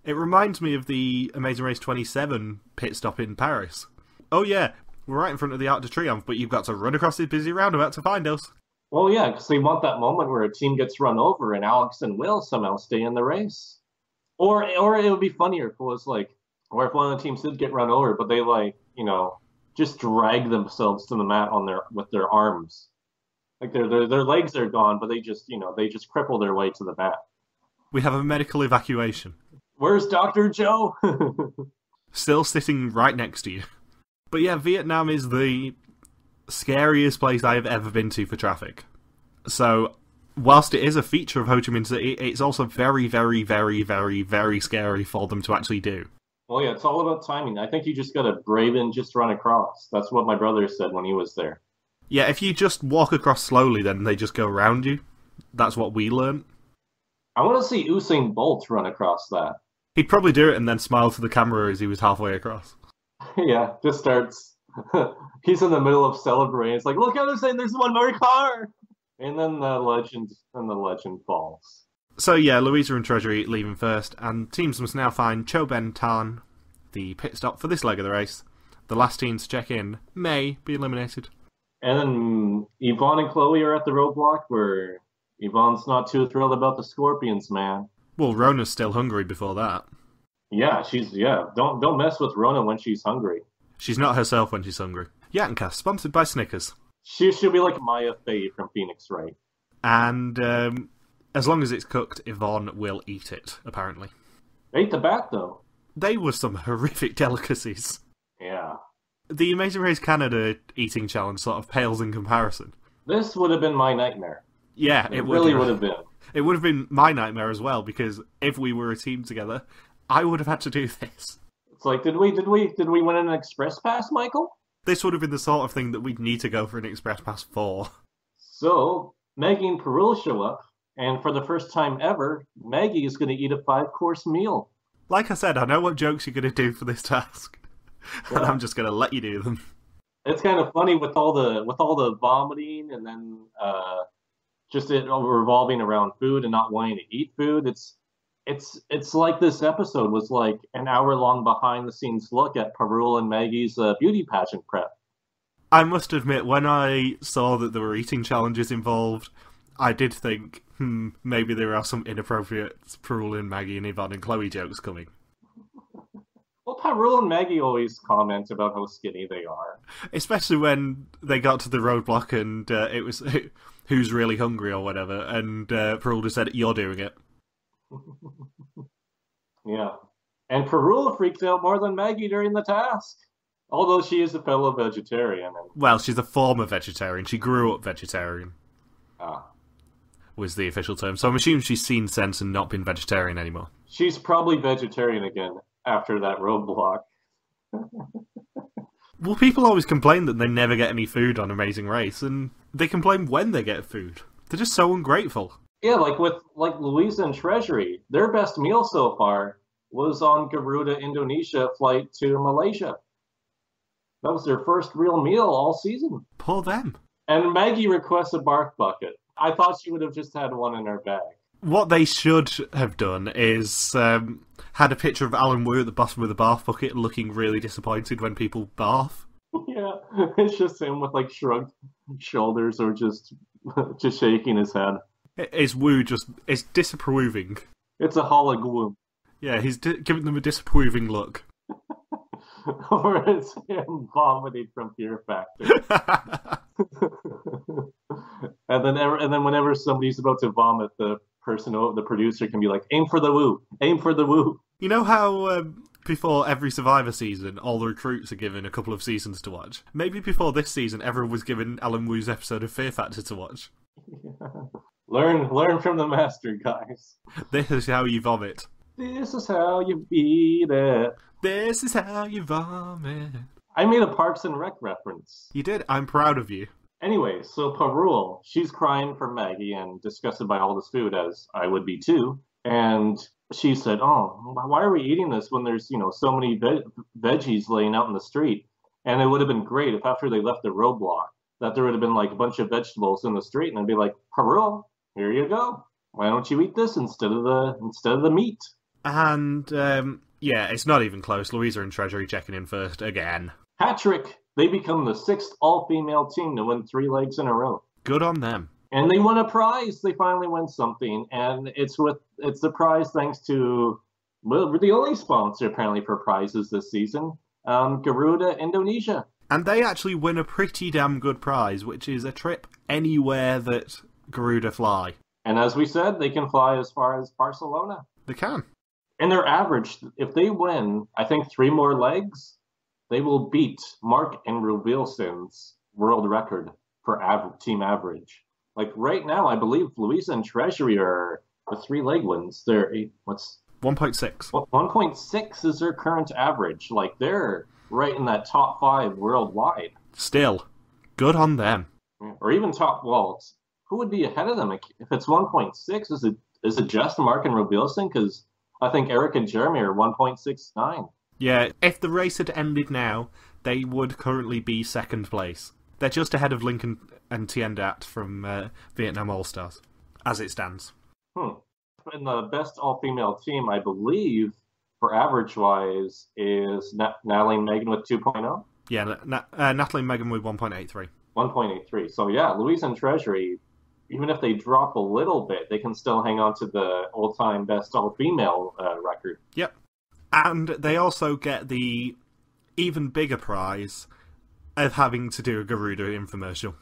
It reminds me of the Amazing Race 27 pit stop in Paris. Oh yeah, we're right in front of the Arc de Triomphe, but you've got to run across this busy roundabout to find us. Well, yeah, because they want that moment where a team gets run over and Alex and Will somehow stay in the race. Or it would be funnier if it was like, or if one of the teams did get run over, but they just drag themselves to the mat with their arms. Like their legs are gone, but they just cripple their way to the mat. We have a medical evacuation. Where's Dr. Joe? Still sitting right next to you. But yeah, Vietnam is the scariest place I have ever been to for traffic. So, whilst it is a feature of Ho Chi Minh City, it's also very, very, very, very, very scary for them to actually do. Well, yeah, it's all about timing. I think you just got to brave and just run across. That's what my brother said when he was there. Yeah, if you just walk across slowly, then they just go around you. That's what we learned. I want to see Usain Bolt run across that. He'd probably do it and then smile to the camera as he was halfway across. Yeah, just starts. He's in the middle of celebrating. It's like, look at Usain, there's one more car. And then the legend falls. So yeah, Louisa and Treasury leaving first, and teams must now find Cho Ben Tan, the pit stop for this leg of the race. The last team to check in may be eliminated. And then Yvonne and Chloe are at the roadblock where Yvonne's not too thrilled about the Scorpions, man. Well, Rona's still hungry before that. Yeah, Don't mess with Rona when she's hungry. She's not herself when she's hungry. Yattencast, sponsored by Snickers. She should be like Maya Fey from Phoenix, right? And as long as it's cooked, Yvonne will eat it, apparently. They ate the bat, though. They were some horrific delicacies. Yeah. The Amazing Race Canada eating challenge sort of pales in comparison. This would have been my nightmare. Yeah, it really would have been. It would have been my nightmare as well, because if we were a team together, I would have had to do this. It's like, did we win an express pass, Michael? This would have been the sort of thing that we'd need to go for an express pass for. So, Maggie and Perul show up, and for the first time ever, Maggie is going to eat a 5-course meal. Like I said, I know what jokes you're going to do for this task, and I'm just going to let you do them. It's kind of funny with all the vomiting, and then just it revolving around food and not wanting to eat food. It's like this episode was like an hour-long behind-the-scenes look at Perul and Maggie's beauty pageant prep. I must admit, when I saw that there were eating challenges involved, I did think, maybe there are some inappropriate Perul and Maggie and Yvonne and Chloe jokes coming. Well, Perul and Maggie always comment about how skinny they are. Especially when they got to the roadblock and it was who's really hungry or whatever, and Perul just said, "You're doing it." Yeah. And Perul freaked out more than Maggie during the task. Although she is a fellow vegetarian. Well, she's a former vegetarian. She grew up vegetarian. Ah. Was the official term. So I'm assuming she's seen sense and not been vegetarian anymore. She's probably vegetarian again after that roadblock. Well, people always complain that they never get any food on Amazing Race, and they complain when they get food. They're just so ungrateful. Yeah, like Louisa and Treasury, their best meal so far was on Garuda Indonesia flight to Malaysia. That was their first real meal all season. Poor them. And Maggie requests a bark bucket. I thought she would have just had one in her bag. What they should have done is had a picture of Alan Wu at the bottom of the bath bucket looking really disappointed when people bath. Yeah, it's just him with like shrugged shoulders or just shaking his head. Is Wu just is disapproving? It's a hologlum. Yeah, he's giving them a disapproving look. Or it's him vomiting from Fear Factor. and then whenever somebody's about to vomit, the producer can be like, "Aim for the woo, aim for the woo." You know how before every Survivor season, all the recruits are given a couple of seasons to watch? Maybe before this season, everyone was given Alan Wu's episode of Fear Factor to watch. Yeah. Learn from the master, guys. This is how you vomit. This is how you beat it. This is how you vomit. I made a Parks and Rec reference. You did. I'm proud of you. Anyway, so Perul, she's crying for Maggie and disgusted by all this food, as I would be too. And she said, "Oh, why are we eating this when there's, so many veggies laying out in the street?" And it would have been great if after they left the roadblock, that there would have been like a bunch of vegetables in the street, and I'd be like, "Perul, here you go. Why don't you eat this instead of the meat?" And yeah, it's not even close. Louisa and Treasury checking in first again. Hat-trick! They become the 6th all-female team to win 3 legs in a row. Good on them. And they won a prize. They finally win something, and it's the prize thanks to we're the only sponsor apparently for prizes this season, Garuda Indonesia. And they actually win a pretty damn good prize, which is a trip anywhere that Garuda fly. And as we said, they can fly as far as Barcelona. They can. And their average, if they win, I think 3 more legs, they will beat Mark Andrew Wilson's world record for team average. Like right now, I believe Louisa and Treasury are the 3-leg wins. They're 1.6. 1.6 is their current average. Like, they're right in that top 5 worldwide. Still, good on them. Or even top, well, who would be ahead of them? If it's 1.6, is it just Mark and Robilson? Because I think Eric and Jeremy are 1.69. Yeah, if the race had ended now, they would currently be second place. They're just ahead of Lincoln and Tien Dat from Vietnam All-Stars, as it stands. And the best all-female team, I believe, for average-wise, is Natalie and Megan with 2.0? Yeah, Natalie and Megan with 1.83. 1.83. So yeah, Louise and Treasury, even if they drop a little bit, they can still hang on to the all-time best all-female record. Yep. And they also get the even bigger prize of having to do a Garuda infomercial.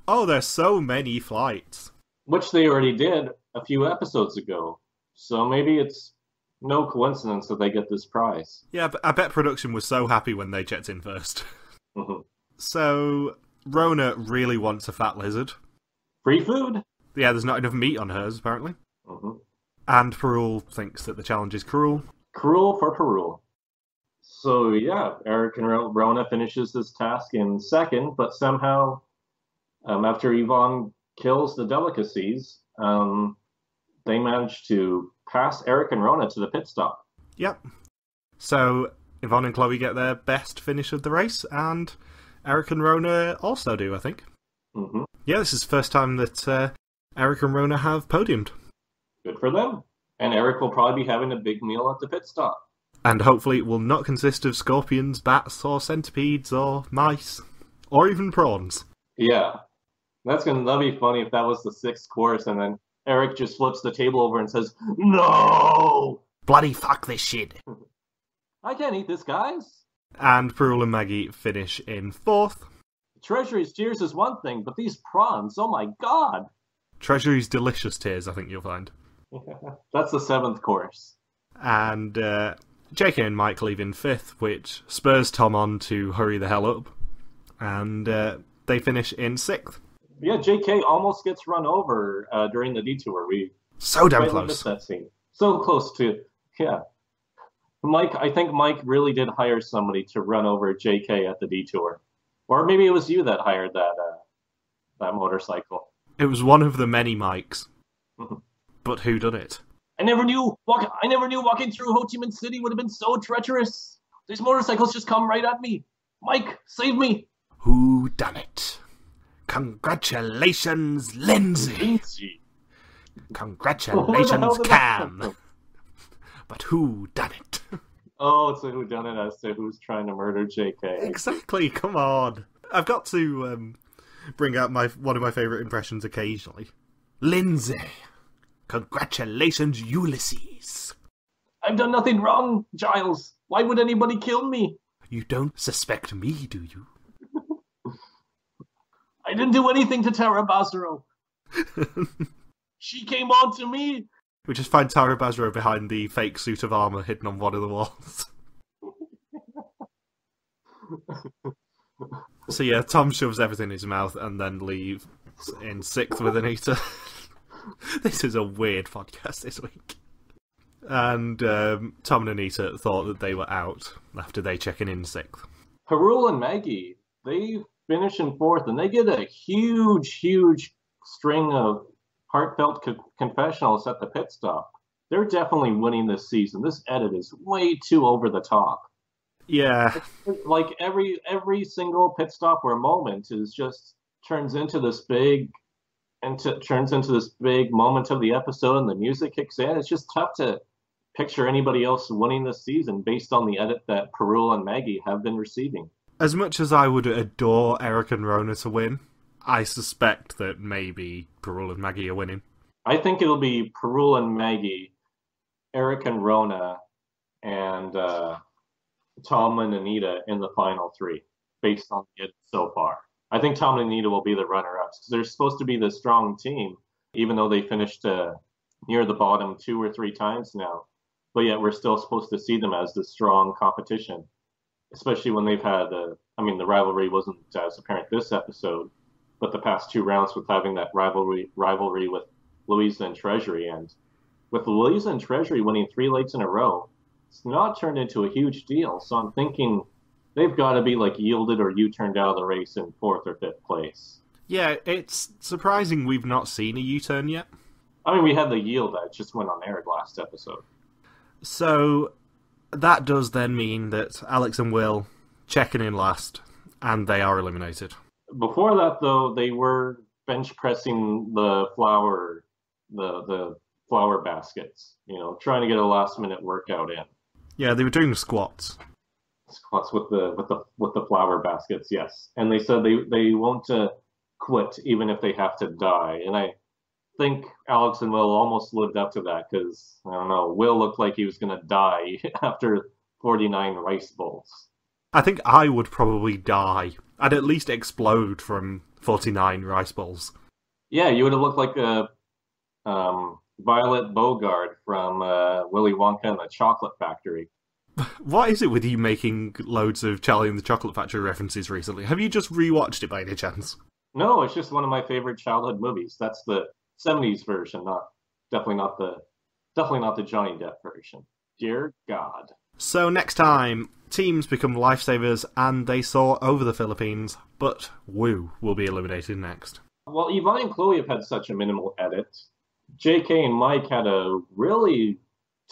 Oh, there's so many flights. Which they already did a few episodes ago. So maybe it's no coincidence that they get this prize. Yeah, but I bet production was so happy when they checked in first. Mm-hmm. So, Rona really wants a fat lizard. Free food? Yeah, there's not enough meat on hers, apparently. Mm-hmm. And Perul thinks that the challenge is cruel. Cruel for Perul. So yeah, Eric and Rona finishes this task in second, but somehow, after Yvonne kills the delicacies, they manage to pass Eric and Rona to the pit stop. Yep. So, Yvonne and Chloe get their best finish of the race, and Eric and Rona also do, I think. Mm-hmm. Yeah, this is the first time that Eric and Rona have podiumed. Good for them. And Eric will probably be having a big meal at the pit stop. And hopefully it will not consist of scorpions, bats, or centipedes, or mice, or even prawns. Yeah. That'd be funny if that was the 6th course, and then Eric just flips the table over and says, "No! Bloody fuck this shit." I can't eat this, guys. And Perul and Maggie finish in 4th. Treasury's tears is one thing, but these prawns, oh my god! Treasury's delicious tears, I think you'll find. That's the 7th course. And JK and Mike leave in 5th, which spurs Tom on to hurry the hell up. And they finish in 6th. Yeah, JK almost gets run over during the detour. So damn close. Missed that scene. So close to, yeah. I think Mike really did hire somebody to run over JK at the detour. Or maybe it was you that hired that motorcycle. It was one of the many Mikes. But who done it? I never knew walking through Ho Chi Minh City would have been so treacherous. These motorcycles just come right at me. Mike, save me. Who done it? Congratulations, Lindsay. Congratulations, Cam. But who done it? Oh, it's a whodunit as to who's trying to murder JK. Exactly, come on. I've got to bring out one of my favourite impressions occasionally. Lindsay. Congratulations, Ulysses. I've done nothing wrong, Giles. Why would anybody kill me? You don't suspect me, do you? I didn't do anything to Tara Basro. She came on to me. We just find Tara Basro behind the fake suit of armour hidden on one of the walls. So yeah, Tom shoves everything in his mouth and then leaves in 6th with Anita. This is a weird podcast this week. And Tom and Anita thought that they were out after they check in 6th. Perul and Maggie, they finish in 4th, and they get a huge string of heartfelt confessionals at the pit stop. They're definitely winning this season. This edit is way too over the top. Yeah. Like every single pit stop or moment is just turns into this big moment of the episode, and the music kicks in. It's just tough to picture anybody else winning this season based on the edit that Perul and Maggie have been receiving. As much as I would adore Eric and Rona to win, I suspect that maybe Perul and Maggie are winning. I think it'll be Perul and Maggie, Eric and Rona, and Tom and Anita in the final 3, based on it so far. I think Tom and Anita will be the runner-ups, because they're supposed to be the strong team, even though they finished near the bottom 2 or 3 times now. But yet we're still supposed to see them as the strong competition, especially when they've had, the rivalry wasn't as apparent this episode, but the past 2 rounds with having that rivalry with Louisa and Treasury. And with Louisa and Treasury winning 3 legs in a row, it's not turned into a huge deal. So I'm thinking they've got to be like yielded or U-turned out of the race in 4th or 5th place. Yeah, it's surprising we've not seen a U-turn yet. I mean, we had the yield that just went unaired last episode. So that does then mean that Alex and Will checking in last, and they are eliminated. Before that, though, they were bench pressing the flower baskets, trying to get a last minute workout in. Yeah, they were doing squats. Squats with the flower baskets, yes. And they said they won't quit even if they have to die. And I think Alex and Will almost lived up to that because, I don't know, Will looked like he was going to die after 49 rice bowls. I think I would probably die. I'd at least explode from 49 rice bowls. Yeah, you would have looked like a Violet Bogart from Willy Wonka and the Chocolate Factory. What is it with you making loads of Charlie and the Chocolate Factory references recently? Have you just rewatched it by any chance? No, it's just one of my favorite childhood movies. That's the 70s version, definitely not the Johnny Depp version. Dear God. So next time, teams become lifesavers and they soar over the Philippines, but Wu will be eliminated next. Well, Yvonne and Chloe have had such a minimal edit. JK and Mike had a really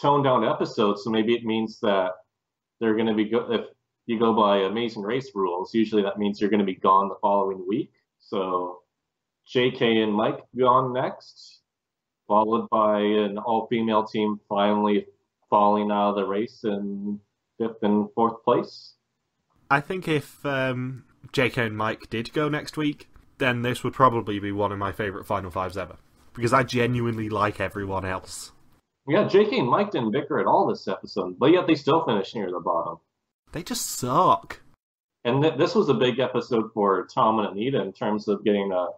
toned down episode, so maybe it means that they're going to be if you go by Amazing Race rules, usually that means you're going to be gone the following week. So JK and Mike gone next, followed by an all-female team finally falling out of the race in 5th and 4th place. I think if JK and Mike did go next week, then this would probably be one of my favourite Final Fives ever. Because I genuinely like everyone else. Yeah, JK and Mike didn't bicker at all this episode, but yet they still finished near the bottom. They just suck. And this was a big episode for Tom and Anita in terms of getting a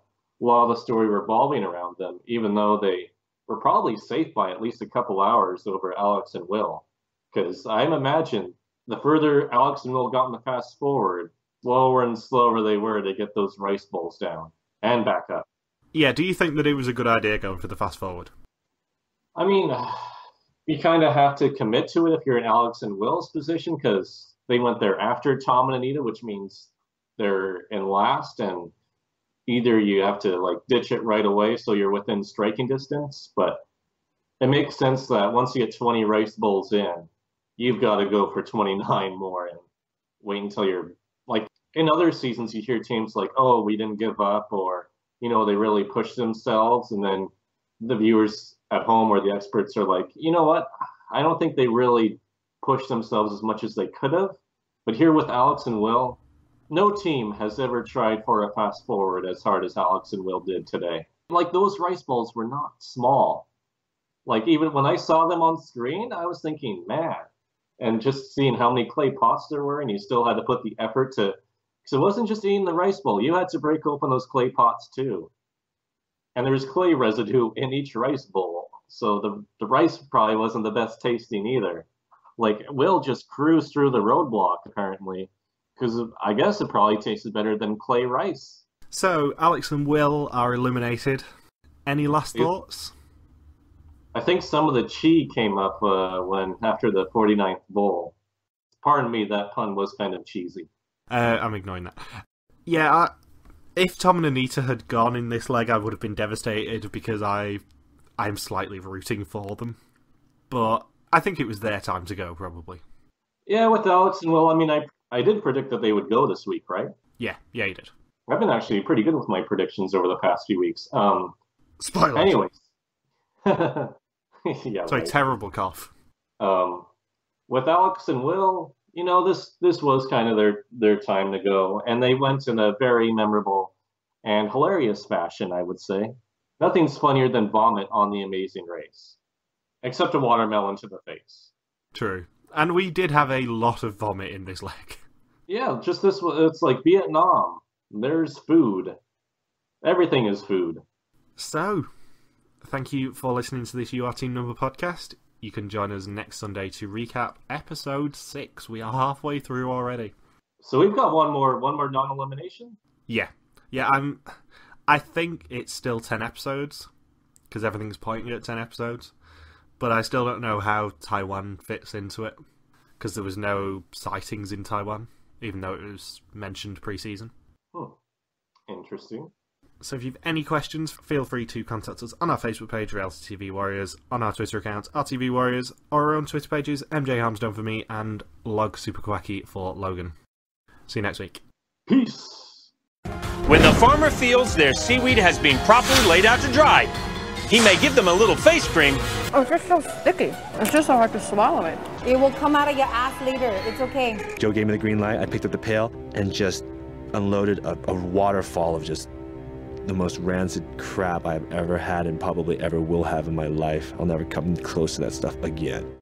lot of the story revolving around them, even though they were probably safe by at least a couple hours over Alex and Will. Because I imagine the further Alex and Will got in the fast forward, slower and slower they were to get those rice bowls down and back up. Yeah, do you think that it was a good idea going for the fast forward? I mean, you kind of have to commit to it if you're in Alex and Will's position, because they went there after Tom and Anita, which means they're in last, and either you have to ditch it right away so you're within striking distance, but it makes sense that once you get 20 rice bowls in, you've got to go for 29 more and wait until you're in other seasons you hear teams like, oh, we didn't give up, or they really pushed themselves, and then the viewers at home or the experts are like, you know what, I don't think they really pushed themselves as much as they could have. But here with Alex and Will, no team has ever tried for a fast forward as hard as Alex and Will did today. Those rice bowls were not small. Even when I saw them on screen, I was thinking, man, and just seeing how many clay pots there were, and you still had to put the effort to, because it wasn't just eating the rice bowl, you had to break open those clay pots too. And there was clay residue in each rice bowl, so the rice probably wasn't the best tasting either. Will just cruised through the roadblock, apparently, because I guess it probably tasted better than clay rice. So, Alex and Will are eliminated. Any last thoughts? I think some of the chi came up after the 49th bowl. Pardon me, that pun was kind of cheesy. I'm ignoring that. Yeah, if Tom and Anita had gone in this leg, I would have been devastated because I'm slightly rooting for them. But I think it was their time to go, probably. Yeah, with Alex and Will, I mean, I did predict that they would go this week, right? Yeah, you did. I've been actually pretty good with my predictions over the past few weeks. Spoiler. Anyways. Yeah, sorry, right. Terrible cough. With Alex and Will, this was kind of their time to go, and they went in a very memorable and hilarious fashion, I would say. Nothing's funnier than vomit on The Amazing Race, except a watermelon to the face. True. And we did have a lot of vomit in this leg. Yeah, just this, it's like Vietnam. There's food. Everything is food. So, thank you for listening to this UR Team Number podcast. You can join us next Sunday to recap episode 6. We are halfway through already. So we've got one more non-elimination? Yeah. I think it's still 10 episodes, because everything's pointing at 10 episodes. But I still don't know how Taiwan fits into it, because there was no sightings in Taiwan, even though it was mentioned pre-season. Interesting. So if you've any questions, feel free to contact us on our Facebook page, Reality TV Warriors, on our Twitter account, RTV Warriors, or our own Twitter pages, MJ Harms Done For Me, and Log Super Quacky for Logan. See you next week. Peace. When the farmer feels their seaweed has been properly laid out to dry, he may give them a little face cream. Oh, it's just so sticky. It's just so hard to swallow it. It will come out of your ass later. It's okay. Joe gave me the green light. I picked up the pail and just unloaded a waterfall of just the most rancid crap I've ever had and probably ever will have in my life. I'll never come close to that stuff again.